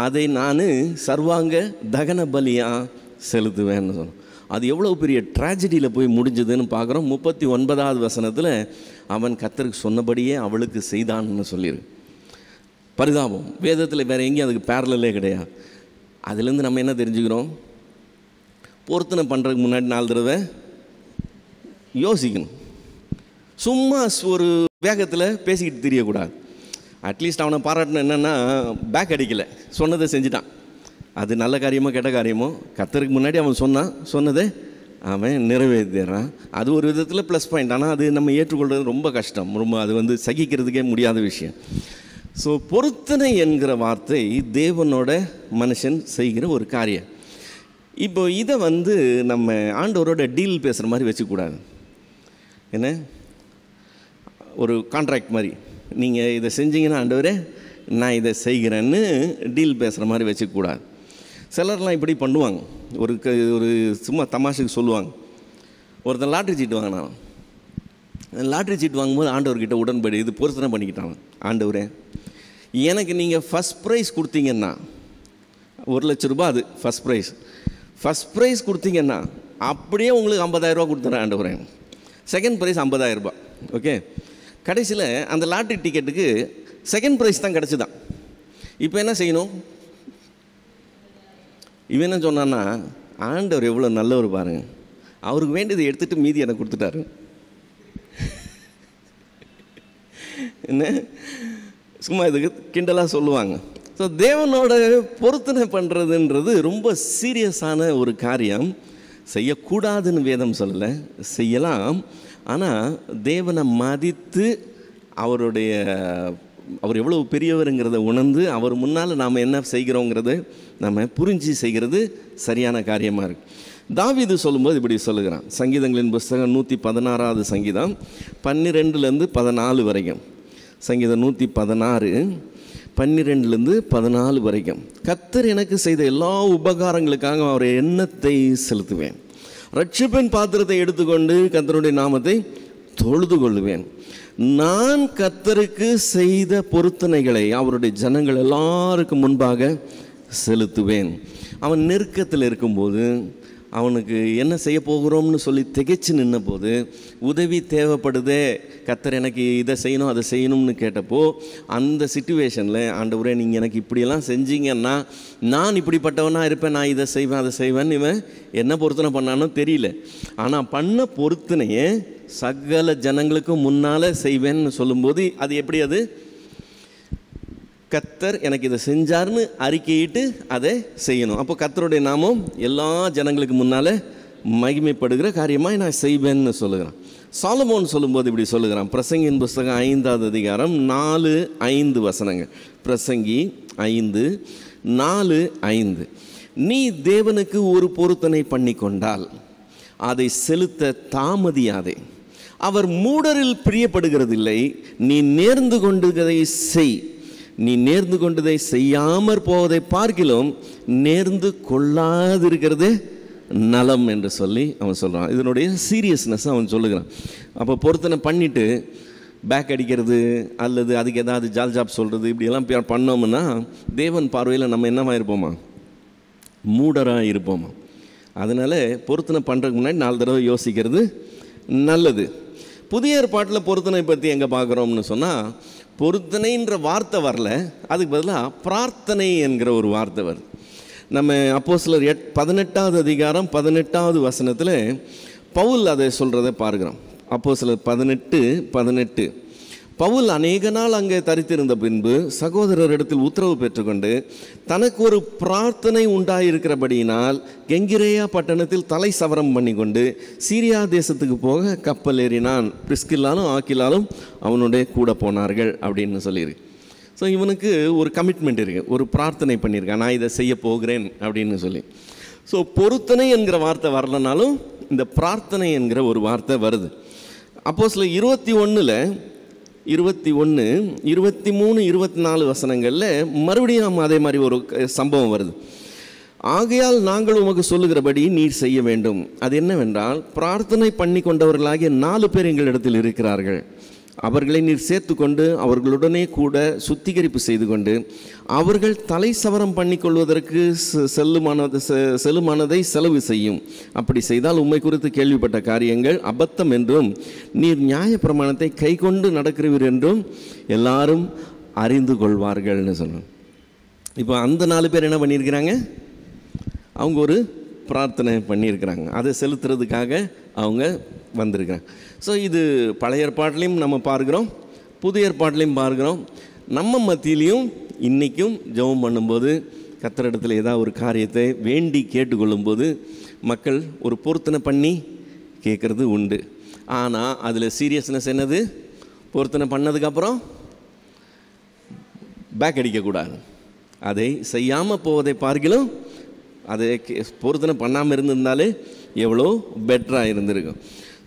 அதை நான் சர்வாங்க தகன பலியாக செலுத்துவேன்னு சொன்னேன். அது எவ்வளோ பெரிய ட்ராஜடியில் போய் முடிஞ்சதுன்னு பார்க்குறோம். 39வது வசனத்தில் அவன் கர்த்தருக்கு சொன்னபடியே அவளுக்கு செய்தான்னு சொல்லியிருக்கு. பரிதாபம். வேதத்தில் வேறு எங்கேயும் அதுக்கு பேரலே கிடையாது. அதுலேருந்து நம்ம என்ன தெரிஞ்சுக்கிறோம்? பொருத்தனை பண்ணுறதுக்கு முன்னாடி 4 தடவை யோசிக்கணும். சும்மா ஒரு வேகத்தில் பேசிக்கிட்டு தெரியக்கூடாது. அட்லீஸ்ட் அவனை பாராட்டணும். என்னென்னா பேக் அடிக்கலை, சொன்னதை செஞ்சுட்டான். அது நல்ல காரியமோ கெட்ட காரியமோ, கர்த்தருக்கு முன்னாடி அவன் சொன்னதை அவன் நிறைவேற்றிடுறான். அது ஒரு விதத்தில் ப்ளஸ் பாயிண்ட். ஆனால் அது நம்ம ஏற்றுக்கொள்வது ரொம்ப கஷ்டம், ரொம்ப அது சகிக்கிறதுக்கே முடியாத விஷயம். ஸோ பொருத்தனை என்கிற வார்த்தை தேவனோட மனுஷன் செய்கிற ஒரு காரியம். இப்போ இதை நம்ம ஆண்டவரோட டீல் பேசுகிற மாதிரி வச்சுக்கூடாது. என்ன, ஒரு கான்ட்ராக்ட் மாதிரி, நீங்கள் இதை செஞ்சீங்கன்னா ஆண்டவரே நான் இதை செய்கிறேன்னு டீல் பேசுகிற மாதிரி வச்சுக்கூடாது. சிலர்லாம் இப்படி பண்ணுவாங்க. ஒரு சும்மா தமாஷுக்கு சொல்லுவாங்க. ஒருத்தன் லாட்ரி சீட்டு வாங்கினான். லாட்ரி சீட்டு வாங்கும்போது ஆண்டவர்கிட்ட உடன்படி இது பொருத்தனை பண்ணிக்கிட்டாங்க. ஆண்டவரே எனக்கு நீங்கள் ஃபஸ்ட் ப்ரைஸ் கொடுத்தீங்கன்னா, 1 லட்ச ரூபா அது ஃபஸ்ட் ப்ரைஸ் கொடுத்தீங்கன்னா அப்படியே உங்களுக்கு 50,000 ரூபா கொடுத்துறேன் ஆண்டவரே. செகண்ட் ப்ரைஸ் 50,000 ரூபா. ஓகே, கடைசியில் அந்த லாட்ரி டிக்கெட்டுக்கு செகண்ட் ப்ரைஸ் தான் கிடச்சிதான். இப்போ என்ன செய்யணும்? இவன் என்ன சொன்னான்னா, ஆண்டவர் எவ்வளோ நல்லவர் பாருங்க, அவருக்கு வேண்டியதை எடுத்துகிட்டு மீதி எனக்கு கொடுத்துட்டாரு. என்ன சும்மா இதுக்கு கிண்டலாக சொல்லுவாங்க. ஸோ தேவனோட பொருத்தனை பண்ணுறதுன்றது ரொம்ப சீரியஸான ஒரு காரியம். செய்யக்கூடாதுன்னு வேதம் சொல்லலை, செய்யலாம். ஆனால் தேவனை மதித்து அவர் எவ்வளோ பெரியவருங்கிறத உணர்ந்து அவர் முன்னால் நாம் என்ன செய்கிறோங்கிறத நம்ம புரிஞ்சு செய்கிறது சரியான காரியமாக இருக்குது. தாவீது சொல்லும்போது இப்படி சொல்லுகிறான். சங்கீதங்களின் புஸ்தகம் 116வது சங்கீதம் 12லேருந்து 14 வரைக்கும். சங்கீதம் 116 12லேருந்து 14 வரைக்கும். கர்த்தர் எனக்கு செய்த எல்லா உபகாரங்களுக்காக அவரை எண்ணத்தை செலுத்துவேன். ரட்சிப்பின் பாத்திரத்தை எடுத்துக்கொண்டு கர்த்தருடைய நாமத்தை தொழுது கொள்ளுவேன். நான் கர்த்தருக்கு செய்த பொருத்தனைகளை அவருடைய ஜனங்கள் எல்லாருக்கும் முன்பாக செலுத்துவேன். அவன் நெருக்கத்தில் இருக்கும்போது, அவனுக்கு என்ன செய்ய போகிறோம்னு சொல்லி திகைச்சு நின்ன போது, உதவி தேவைப்படுதே, கர்த்தர் எனக்கு இதை செய்யணும் அதை செய்யணும்னு கேட்டப்போ, அந்த சிச்சுவேஷனில் ஆண்டவரே நீங்கள் எனக்கு இப்படியெல்லாம் செஞ்சீங்கன்னா நான் இப்படிப்பட்டவனாக இருப்பேன், நான் இதை செய்வேன் அதை செய்வேன்னு இவன் என்ன பொருத்தனை பண்ணானோ தெரியல. ஆனால் பண்ண பொருத்தனையே சகல ஜனங்களுக்கும் முன்னால் செய்வேன்னு சொல்லும்போது அது எப்படி? அது கர்த்தர் எனக்கு இதை செஞ்சார்னு அறிக்கையிட்டு அதை செய்யணும். அப்போ கர்த்தருடைய நாமம் எல்லா ஜனங்களுக்கு முன்னால் மகிமைப்படுகிற காரியமாக நான் செய்வேன்னு சொல்லுகிறான். சாலமோன் சொல்லும்போது இப்படி சொல்லுகிறான். பிரசங்கியின் புஸ்தகம் 5வது அதிகாரம் 4-5 வசனங்கள். பிரசங்கி 5:4-5. நீ தேவனுக்கு ஒரு பொருத்தனை பண்ணி கொண்டால் அதை செலுத்த தாமதியாதே. அவர் மூடரில் பிரியப்படுகிறதில்லை. நீ நேர்ந்து கொண்டதை செய். நீ நேர்ந்து கொண்டதை செய்யாமற் போவதை பார்க்கிலும் நேர்ந்து கொள்ளாதிருக்கிறது நலம் என்று சொல்லி அவன் சொல்கிறான். இதனுடைய சீரியஸ்னஸ் அவன் சொல்லுகிறான். அப்போ பொருத்தனை பண்ணிவிட்டு பேக் அடிக்கிறது அல்லது அதுக்கு ஏதாவது ஜாப் சொல்கிறது இப்படியெல்லாம் பண்ணோம்னா தேவன் பார்வையில் நம்ம என்னவா இருப்போமா? மூடராக இருப்போமா? அதனால் பொருத்தனை பண்ணுறதுக்கு முன்னாடி 4 தடவை யோசிக்கிறது நல்லது. புதிய ஏற்பாட்டில் பொருத்தனை பற்றி எங்கே பார்க்குறோம்னு சொன்னால், பொருத்தனைன்ற வார்த்தை வரல, அதுக்கு பதிலாக பிரார்த்தனை என்கிற ஒரு வார்த்தை வருது. நம்ம அப்போஸ்தலர் 18வது அதிகாரம் 18வது வசனத்தில் பவுல் அதை சொல்கிறத பார்க்குறோம். அப்போஸ்தலர் 18:18. பவுல் அநேக நாள் அங்கே தரித்திருந்த பின்பு சகோதரரிடத்தில் உத்தரவு பெற்றுக்கொண்டு தனக்கு ஒரு பிரார்த்தனை உண்டாயிருக்கிறபடியினால் கெங்கிரேயா பட்டணத்தில் தலை சவரம் பண்ணி கொண்டு சீரியா தேசத்துக்கு போக கப்பல் ஏறினான். பிரிஸ்கில்லாலும் ஆக்கிலாலும் அவனுடைய கூட போனார்கள் அப்படின்னு சொல்லியிருக்கு. ஸோ இவனுக்கு ஒரு கமிட்மெண்ட் இருக்குது, ஒரு பிரார்த்தனை பண்ணியிருக்கான், நான் இதை செய்ய போகிறேன் அப்படின்னு சொல்லி. ஸோ பொருத்தனை என்கிற வார்த்தை வரலனாலும் இந்த பிரார்த்தனை என்கிற ஒரு வார்த்தை வருது. அப்போஸ்தலர் 21, 23, 24 வசனங்களில் மறுபடியும் அதே மாதிரி ஒரு சம்பவம் வருது. ஆகையால் நாங்கள் உமக்கு சொல்லுகிறபடி நீர் செய்ய வேண்டும். அது என்னவென்றால், பிரார்த்தனை பண்ணி கொண்டவர்களாகிய 4 பேர் எங்களிடத்தில் இருக்கிறார்கள். அவர்களை நீர் சேர்த்து கொண்டு அவர்களுடனே கூட சுத்திகரிப்பு செய்து கொண்டு அவர்கள் தலை சவரம் பண்ணி கொள்வதற்கு செல்லுமானதை செலவு செய்யும். அப்படி செய்தால் உம்மை குறித்து கேள்விப்பட்ட காரியங்கள் அபத்தம் என்றும் நீர் நியாய பிரமாணத்தை கை கொண்டு நடக்கிறீர் என்றும் எல்லாரும் அறிந்து கொள்வார்கள்னு சொன்னோம். இப்போ அந்த 4 பேர் என்ன பண்ணியிருக்கிறாங்க? அவங்க ஒரு பிரார்த்தனை பண்ணியிருக்கிறாங்க. அதை செலுத்துறதுக்காக அவங்க வந்திருக்கிறாங்க. ஸோ இது பழைய ஏற்பாட்டிலையும் நம்ம பார்க்குறோம், புதிய ஏற்பாட்டிலையும் பார்க்குறோம். நம்ம மத்தியிலையும் இன்றைக்கும் ஜெபம் பண்ணும்போது கர்த்தரிடத்தில் ஏதாவது ஒரு காரியத்தை வேண்டி கேட்டுக்கொள்ளும்போது மக்கள் ஒரு பொருத்தனை பண்ணி கேட்குறது உண்டு. ஆனால் அதில் சீரியஸ்னஸ் என்னது? பொருத்தனை பண்ணதுக்கப்புறம் பேக் அடிக்கக்கூடாது. அதை செய்யாமல் போவதை பார்க்கிலும் அதை பொருத்தனை பண்ணாமல் இருந்திருந்தாலே எவ்வளோ பெட்டராக இருந்திருக்கும்.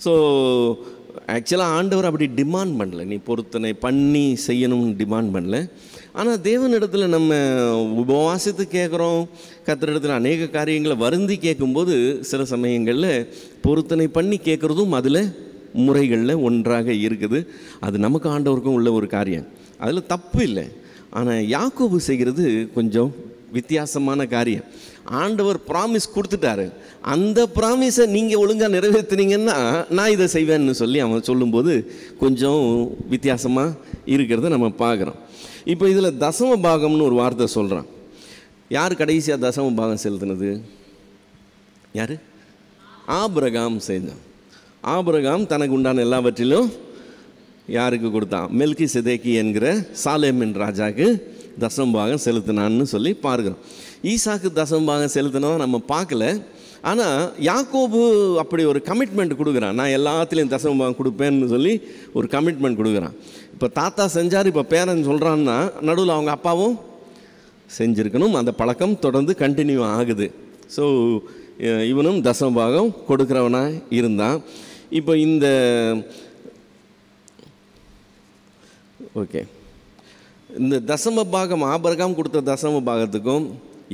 ஸோ ஆக்சுவலாக ஆண்டவர் அப்படி டிமாண்ட் பண்ணல, நீ பொருத்தனை பண்ணி செய்யணும்னு டிமாண்ட் பண்ணல. ஆனால் தேவனிடத்தில் நம்ம உபவாசித்து கேட்குறோம், கர்த்தரிடத்தில் அநேக காரியங்களை வருந்தி கேட்கும்போது சில சமயங்களில் பொருத்தனை பண்ணி கேட்குறதும் அதில் முறைகளில் ஒன்றாக இருக்குது. அது நமக்கு ஆண்டவருக்கும் உள்ள ஒரு காரியம், அதில் தப்பு இல்லை. ஆனால் யாக்கோபு செய்கிறது கொஞ்சம் வித்தியாசமான காரியம். ஆண்டவர் ப்ராமிஸ் கொடுத்துட்டாரு, அந்த ப்ராமிஸை நீங்கள் ஒழுங்காக நிறைவேற்றினீங்கன்னா நான் இதை செய்வேன்னு சொல்லி அவன் சொல்லும்போது கொஞ்சம் வித்தியாசமாக இருக்கிறத நம்ம பார்க்குறோம். இப்போ இதில் தசம பாகம்னு ஒரு வார்த்தை சொல்கிறான். யார் கடைசியாக தசம பாகம் செலுத்தினது? யார்? ஆபிரகாம் செஞ்சான். ஆபிரகாம் தனக்கு உண்டான எல்லாவற்றிலும் யாருக்கு கொடுத்தான்? மெல்கிசேதேக்கு என்கிற சாலேமின் ராஜாவுக்கு தசமபாகம் செலுத்தினான்னு சொல்லி பார்க்குறோம். ஈசாக்கு தசமபாகம் செலுத்தினதான் நம்ம பார்க்கல. ஆனால் யாக்கோபு அப்படி ஒரு கமிட்மெண்ட் கொடுக்குறான், நான் எல்லாத்துலேயும் தசமபாகம் கொடுப்பேன்னு சொல்லி ஒரு கமிட்மெண்ட் கொடுக்குறான். இப்போ தாத்தா செஞ்சார், இப்போ பேரன் சொல்கிறான்னா நடுவில் அவங்க அப்பாவும் செஞ்சுருக்கணும். அந்த பழக்கம் தொடர்ந்து கண்டினியூ ஆகுது. ஸோ இவனும் தசமபாகம் கொடுக்குறவனாக இருந்தான். இப்போ இந்த இந்த தசம பாகம் ஆபிரகாம் கொடுத்த தசம பாகத்துக்கும்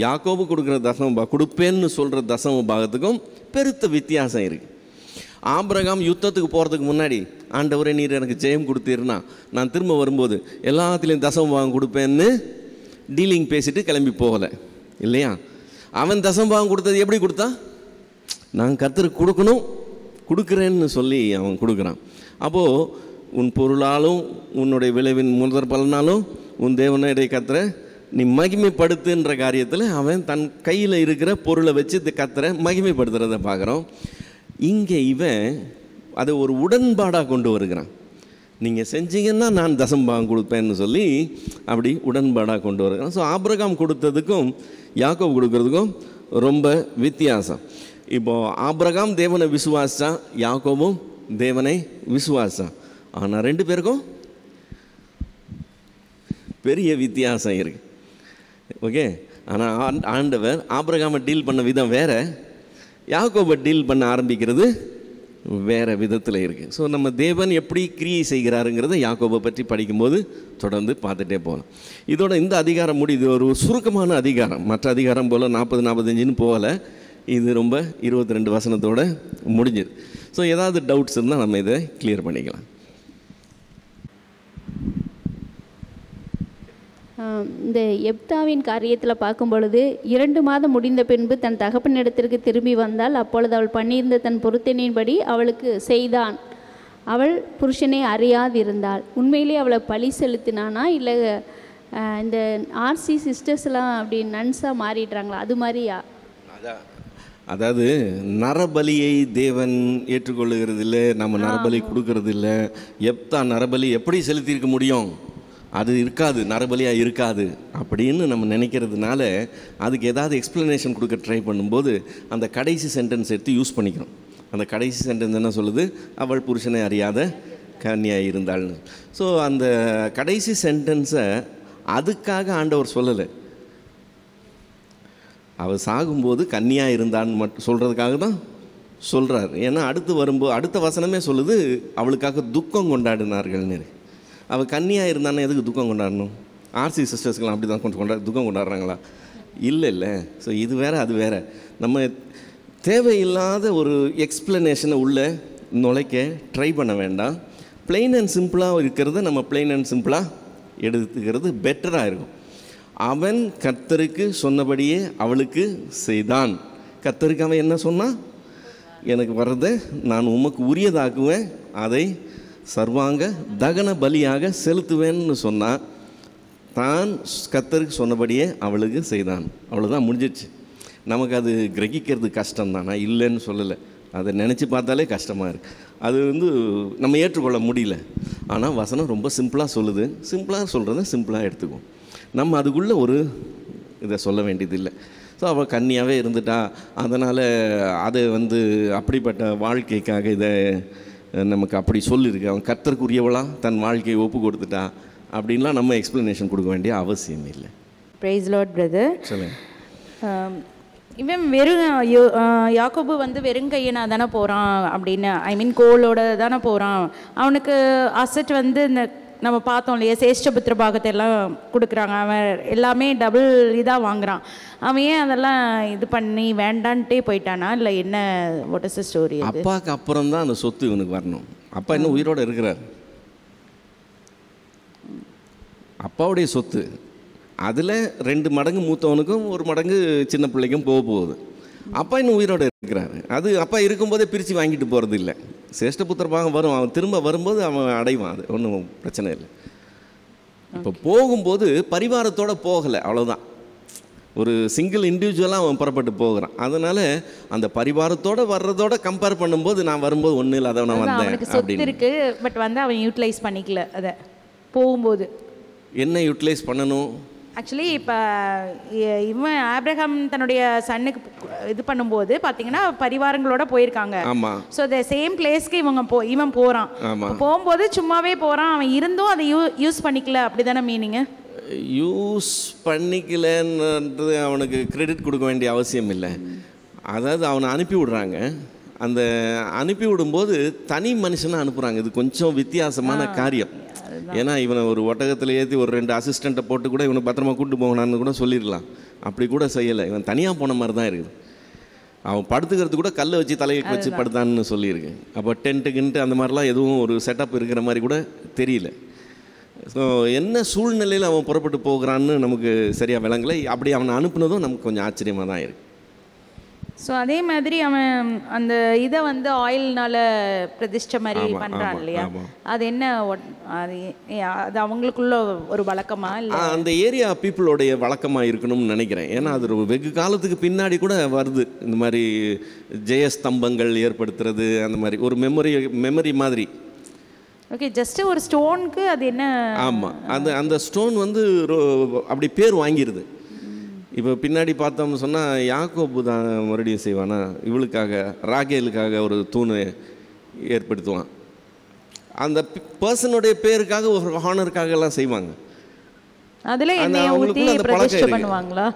யாக்கோபு கொடுக்குற தசம பாகம் கொடுப்பேன்னு சொல்கிற தசம பாகத்துக்கும் பெருத்த வித்தியாசம் இருக்குது. ஆபிரகாம் யுத்தத்துக்கு போகிறதுக்கு முன்னாடி, ஆண்டவரே நீர் எனக்கு ஜெயம் கொடுத்தீர்னா நான் திரும்ப வரும்போது எல்லாத்துலேயும் தசம பாகம் கொடுப்பேன்னு டீலிங் பேசிட்டு கிளம்பி போகலை இல்லையா? அவன் தசம பாகம் கொடுத்தது எப்படி கொடுத்தான்? நான் கர்த்தருக்கு கொடுக்கணும், கொடுக்குறேன்னு சொல்லி அவன் கொடுக்குறான். அப்போது உன் பொருளாலும் உன்னுடைய விளைவின் முதற் பலனாலும் உன் தேவனுடைய கர்த்தரை நீ மகிமைப்படுத்துன்ற காரியத்தில் அவன் தன் கையில் இருக்கிற பொருளை வச்சு இந்த கர்த்தரை மகிமைப்படுத்துகிறத பார்க்குறோம். இங்கே இவன் அதை ஒரு உடன்பாடாக கொண்டு வருகிறான். நீங்கள் செஞ்சீங்கன்னா நான் தசம்பாகம் கொடுப்பேன்னு சொல்லி அப்படி உடன்பாடாக கொண்டு வருகிறான். ஸோ ஆபிரகாம் கொடுத்ததுக்கும் யாக்கோபு கொடுக்கறதுக்கும் ரொம்ப வித்தியாசம். இப்போது ஆபிரகாம் தேவனை விசுவாசித்தான், யாக்கோபும் தேவனை விசுவாசித்தான். ஆனால் 2 பேருக்கும் பெரிய வித்தியாசம் இருக்குது. ஓகே, ஆனால் ஆண்டவர் ஆபிரகாமை டீல் பண்ண விதம் வேறு, யாக்கோபை டீல் பண்ண ஆரம்பிக்கிறது வேறு விதத்தில் இருக்குது. ஸோ நம்ம தேவன் எப்படி கிரியை செய்கிறாருங்கிறத யாக்கோபை பற்றி படிக்கும்போது தொடர்ந்து பார்த்துட்டே போகலாம். இதோட இந்த அதிகாரம் முடியுது. ஒரு சுருக்கமான அதிகாரம், மற்ற அதிகாரம் போல் 40-45ன்னு போகலை. இது ரொம்ப 22 வசனத்தோடு முடிஞ்சுது. ஸோ ஏதாவது டவுட்ஸ் இருந்தால் நம்ம இதை கிளியர் பண்ணிக்கலாம். இந்த எப்தாவின் காரியத்தில் பார்க்கும் பொழுது 2 மாதம் முடிந்த பின்பு தன் தகப்பனிடத்திற்கு திரும்பி வந்தால் அப்பொழுது அவள் பண்ணியிருந்த தன் பொருத்தனையின்படி அவளுக்கு செய்தான். அவள் புருஷனை அறியாதிருந்தாள். உண்மையிலே அவளை பழி செலுத்தினானா இல்லை இந்த ஆர்சி சிஸ்டர்ஸ்லாம் அப்படி நன்ஸாக மாறிடுறாங்களா? அது மாதிரியா? அதாவது நரபலியை தேவன் ஏற்றுக்கொள்ளுகிறது இல்லை, நம்ம நரபலி கொடுக்கறது இல்லை. எப்தா நரபலி எப்படி செலுத்தியிருக்க முடியும்? அது இருக்காது, நரபலியாக இருக்காது அப்படின்னு நம்ம நினைக்கிறதுனால அதுக்கு ஏதாவது எக்ஸ்ப்ளனேஷன் கொடுக்க ட்ரை பண்ணும்போது அந்த கடைசி சென்டென்ஸ் எடுத்து யூஸ் பண்ணிக்கிறோம். அந்த கடைசி சென்டென்ஸ் என்ன சொல்லுது? அவள் புருஷனை அறியாத கன்னியாக இருந்தாள்னு. ஸோ அந்த கடைசி சென்டென்ஸை அதுக்காக ஆண்டவர் சொல்லலை, அவள் சாகும்போது கன்னியாக இருந்தான்னு மட்டும் சொல்கிறதுக்காக தான் சொல்கிறார். ஏன்னா அடுத்த வசனமே சொல்லுது அவளுக்காக துக்கம் கொண்டாடினார்கள்னு. அவள் கன்னியாக இருந்தானே எதுக்கு துக்கம் கொண்டாடணும்? ஆர்சி சிஸ்டர்ஸ்க்கெலாம் அப்படி தான் கொஞ்சம் துக்கம் கொண்டாடுறாங்களா? இல்லை. ஸோ இது வேறு அது வேறு. நம்ம தேவையில்லாத ஒரு எக்ஸ்ப்ளனேஷனை உள்ளே நுழைக்க ட்ரை பண்ண வேண்டாம். பிளெயின் அண்ட் சிம்பிளாக இருக்கிறத நம்ம பிளெயின் அண்ட் சிம்பிளாக எடுத்துக்கிறது பெட்டராக இருக்கும். அவன் கர்த்தருக்கு சொன்னபடியே அவளுக்கு செய்தான். கர்த்தருக்கு அவன் என்ன சொன்னான்? எனக்கு வர்றதை நான் உமக்கு உரியதாக்குவேன், அதை சர்வாங்க தகன பலியாக செலுத்துவேன்னு சொன்னான். தான் கர்த்தருக்கு சொன்னபடியே அவளுக்கு செய்தான். அவ்வளோதான், முடிஞ்சிடுச்சு. நமக்கு அது கிரகிக்கிறது கஷ்டம்தான், நான் இல்லைன்னு சொல்லலை. அதை நினச்சி பார்த்தாலே கஷ்டமாக இருக்குது. அது நம்ம ஏற்றுக்கொள்ள முடியல. ஆனால் வசனம் ரொம்ப சிம்பிளாக சொல்லுது. சிம்பிளாக சொல்கிறத சிம்பிளாக எடுத்துக்குவோம். நம்ம அதுக்குள்ளே ஒரு இதை சொல்ல வேண்டியதில்லை. ஸோ அவள் கன்னியாகவே இருந்துட்டா, அதனால் அதை அப்படிப்பட்ட வாழ்க்கைக்காக இதை நமக்கு அப்படி சொல்லியிருக்கு. அவன் கர்த்தருக்குரியவளாக தன் வாழ்க்கையை ஒப்பு கொடுத்துட்டா அப்படின்லாம் நம்ம எக்ஸ்ப்ளனேஷன் கொடுக்க வேண்டிய அவசியம் இல்லை. Praise Lord brother. சொல்லுங்கள். இவன் வெறும் யாக்கோபு வெறுங்கையனா தானே போகிறான் அப்படின்னு, ஐ மீன் கோலோட தானே போகிறான். அவனுக்கு அசட் இந்த நம்ம பார்த்தோம் இல்லையா, சேஷ்டபுத்திர பாகத்தை எல்லாம் கொடுக்குறாங்க. அவன் எல்லாமே டபுள் இதாக வாங்குறான். அவன் ஏன் அதெல்லாம் இது பண்ணி வேண்டான்ட்டே போயிட்டானா, இல்லை என்ன, வாட் இஸ் தி ஸ்டோரி? அப்பாவுக்கு அப்புறம் தான் அந்த சொத்து இவனுக்கு வரணும். அப்பா இன்னும் உயிரோடு இருக்கிறார். அப்பாவுடைய சொத்து அதில் 2 மடங்கு மூத்தவனுக்கும் 1 மடங்கு சின்ன பிள்ளைக்கும் போகுது. அப்பா இன்னும் உயிரோடு இருக்கிறாரு. அது அப்பா இருக்கும்போதே பிரித்து வாங்கிட்டு போகிறது இல்லை. சேஷ்டபுத்திர பாகம் வரும், அவன் திரும்ப வரும்போது அவன் அடைவான். அது ஒன்றும் பிரச்சனை இல்லை. இப்போ போகும்போது பரிவாரத்தோடு போகலை, அவ்வளோதான். ஒரு சிங்கிள் இண்டிவிஜுவலாக அவன் புறப்பட்டு போகிறான். அதனால் அந்த பரிவாரத்தோடு வர்றதோட கம்பேர் பண்ணும்போது நான் வரும்போது ஒன்றும் இல்லை, அதை நான் வந்தேன் சொத்து இருக்கு. பட் அவன் யூட்டிலைஸ் பண்ணிக்கல. அதை போகும்போது என்ன யூட்டிலைஸ் பண்ணணும்? ஆக்சுவலி இப்போ இவன் ஆப்ரஹாம் தன்னுடைய சன்னுக்கு இது பண்ணும்போது பார்த்தீங்கன்னா பரிவாரங்களோட போயிருக்காங்க. ஆமாம். ஸோ த சேம் பிளேஸ்க்கு இவன் போகிறான். போகும்போது சும்மாவே போகிறான். அவன் இருந்தும் அதை யூஸ் பண்ணிக்கல, அப்படி தானே மீனிங்கு? யூஸ் பண்ணிக்கலன்றது அவனுக்கு கிரெடிட் கொடுக்க வேண்டிய அவசியம் இல்லை. அதாவது அவனை அனுப்பி விடுறாங்க. அந்த அனுப்பி விடும்போது தனி மனுஷனை அனுப்புகிறாங்க. இது கொஞ்சம் வித்தியாசமான காரியம். ஏன்னா இவனை ஒரு ஒட்டகத்தில் ஏற்றி ஒரு 2 அசிஸ்டண்ட்டை போட்டு கூட இவனை பத்திரமா கூப்பிட்டு போகணான்னு கூட சொல்லிடலாம். அப்படி கூட செய்யலை. இவன் தனியாக போன மாதிரி தான் இருக்குது. அவன் படுத்துக்கிறது கூட கல்லை வச்சு தலையை வச்சு படுத்தான்னு சொல்லியிருக்கு. அப்போ டென்ட்டுக்குன்ட்டு அந்த மாதிரிலாம் எதுவும் ஒரு செட்டப் இருக்கிற மாதிரி கூட தெரியல. ஸோ என்ன சூழ்நிலையில் அவன் புறப்பட்டு போகிறான்னு நமக்கு சரியாக விளங்கலை. அப்படி அவனை அனுப்புனதும் நமக்கு கொஞ்சம் ஆச்சரியமாக தான் இருக்குது. ஸோ அதே மாதிரி அவன் அந்த இதை ஆயில்னால பிரதிஷ்டை மாதிரி பண்ணுறான் இல்லையா? அது என்ன, அது அவங்களுக்குள்ள ஒரு வழக்கமா இல்லை? அந்த ஏரியா பீப்புளோடைய வழக்கமாக இருக்கணும்னு நினைக்கிறேன். ஏன்னா அது வெகு காலத்துக்கு பின்னாடி கூட வருது. இந்த மாதிரி ஜெயஸ்தம்பங்கள் ஏற்படுத்துறது, அந்த மாதிரி ஒரு மெமரி மாதிரி. ஓகே, ஜஸ்ட் ஒரு ஸ்டோனுக்கு அது என்ன? ஆமாம், அந்த ஸ்டோன் அப்படி பேர் வாங்கிடுது. இப்போ பின்னாடி பார்த்தோம்னு சொன்னால் யாக்கோபு தான் மறுபடியும் செய்வானா, இவளுக்காக ராகேலுக்காக ஒரு தூணை ஏற்படுத்துவான். அந்த பர்சனுடைய பேருக்காக ஒரு ஹானருக்காக எல்லாம் செய்வாங்க. அதில் அவங்களுக்குள்ள அந்த பழக்கம் பண்ணுவாங்களா?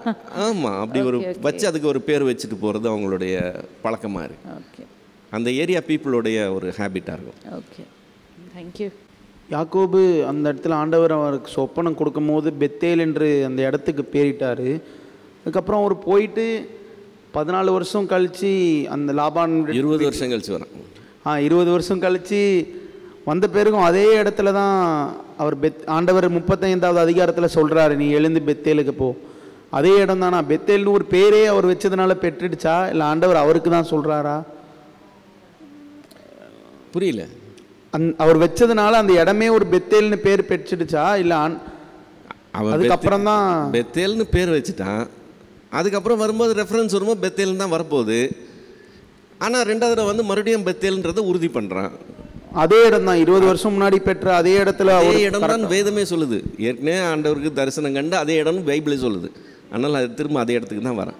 ஆமாம், அப்படி ஒரு வச்சு அதுக்கு ஒரு பேர் வச்சுட்டு போகிறது அவங்களுடைய பழக்கமாக இருக்குது. ஓகே, அந்த ஏரியா பீப்புளுடைய ஒரு ஹேபிட்டாக இருக்கும். Okay, thank you. யாக்கோபு அந்த இடத்துல ஆண்டவர் அவருக்கு சொப்பனம் கொடுக்கும் போது பெத்தேல் என்று அந்த இடத்துக்கு பேரிட்டார். அதுக்கப்புறம் அவர் போயிட்டு 14 வருஷம் கழித்து அந்த லாபான் 20 வருஷம் கழிச்சு வரான். 20 வருஷம் கழித்து வந்த பிறகும் அதே இடத்துல தான் அவர் ஆண்டவர் 35வது அதிகாரத்தில் சொல்கிறாரு, நீ எழுந்து பெத்தேலுக்கு போ. அதே இடம் தானா? பெத்தேல்னு ஒரு பேரே அவர் வச்சதுனால பெற்றுடுச்சா, இல்லை ஆண்டவர் அவருக்கு தான் சொல்கிறாரா? புரியல. அவர் வச்சதுனால அந்த இடமே ஒரு பெத்தேல்னு பேர் பெற்றுடுச்சா, இல்லை அதுக்கப்புறம் தான் பெத்தேல்னு பேர் வச்சுட்டான். அதுக்கப்புறம் வரும்போது ரெஃபரன்ஸ் வரும்போது பெத்தேல்னு தான் வரப்போகுது. ஆனால் 2வது மறுபடியும் பெத்தேல்ன்றதை உறுதி பண்ணுறான். அதே இடம் தான் 20 வருஷம் முன்னாடி பெற்ற அதே இடத்துல, அதே இடம் தான் வேதமே சொல்லுது. ஏற்கனவே ஆண்டவருக்கு தரிசனம் கண்டு அதே இடம்னு பைபிளே சொல்லுது. அதனால் அது திரும்ப அதே இடத்துக்கு தான் வரான்.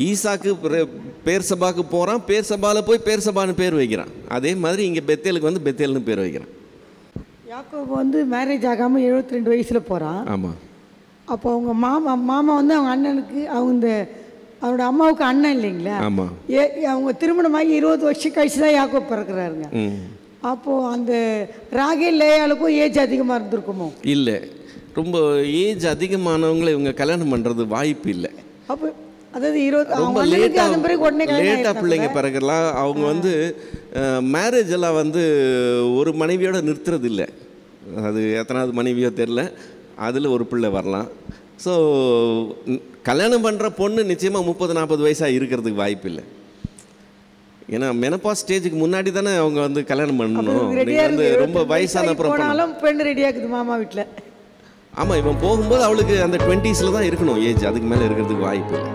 ஈசாக்கு பேர் சபாவுக்கு போகிறான், பேர் சபாவில் போய் பேர் சபான்னு பேர் வைக்கிறான். அதே மாதிரி இங்கே பெத்தேலுக்கு பெத்தேல்னு பேர் வைக்கிறான். யாக்கோபு மேரேஜ் ஆகாமல் 72 வயசில் போகிறான். ஆமாம். அப்போ அவங்க மாமா அவங்க அண்ணனுக்கு அவரோட அம்மாவுக்கு அண்ணன் இல்லைங்களா? ஆமாம். அவங்க திருமணமாகி 20 வருஷம் கழிச்சு தான் யாக்கோபு பிறக்கிறாருங்க. அப்போது அந்த ராகேல் லேயாளுக்கும் ஏஜ் அதிகமாக இருந்திருக்குமோ? இல்லை, ரொம்ப ஏஜ் அதிகமானவங்களை இவங்க கல்யாணம் பண்ணுறது வாய்ப்பு இல்லை. அப்போ அதாவது 20 ரொம்ப அதன் பிறகு உடனே லேட்டாக பிள்ளைங்க பிறகுலாம் அவங்க வந்து மேரேஜ் எல்லாம் வந்து ஒரு மனைவியோட நிறுத்துறது இல்லை. அது எத்தனாவது மனைவியோ தெரில, அதில் ஒரு பிள்ளை வரலாம். ஸோ கல்யாணம் பண்ணுற பொண்ணு நிச்சயமாக 30-40 வயசாக இருக்கிறதுக்கு வாய்ப்பு இல்லை. ஏன்னா மெனபாஸ் ஸ்டேஜுக்கு முன்னாடி தானே அவங்க வந்து கல்யாணம் பண்ணணும். நீங்கள் வந்து ரொம்ப வயசான அப்புறம் போனாலும் பெண் ரெடியாக இருக்குது மாமா வீட்டில். ஆமாம், இவன் போகும்போது அவளுக்கு அந்த 20s தான் இருக்கணும் ஏஜ், அதுக்கு மேலே இருக்கிறதுக்கு வாய்ப்பு இல்லை.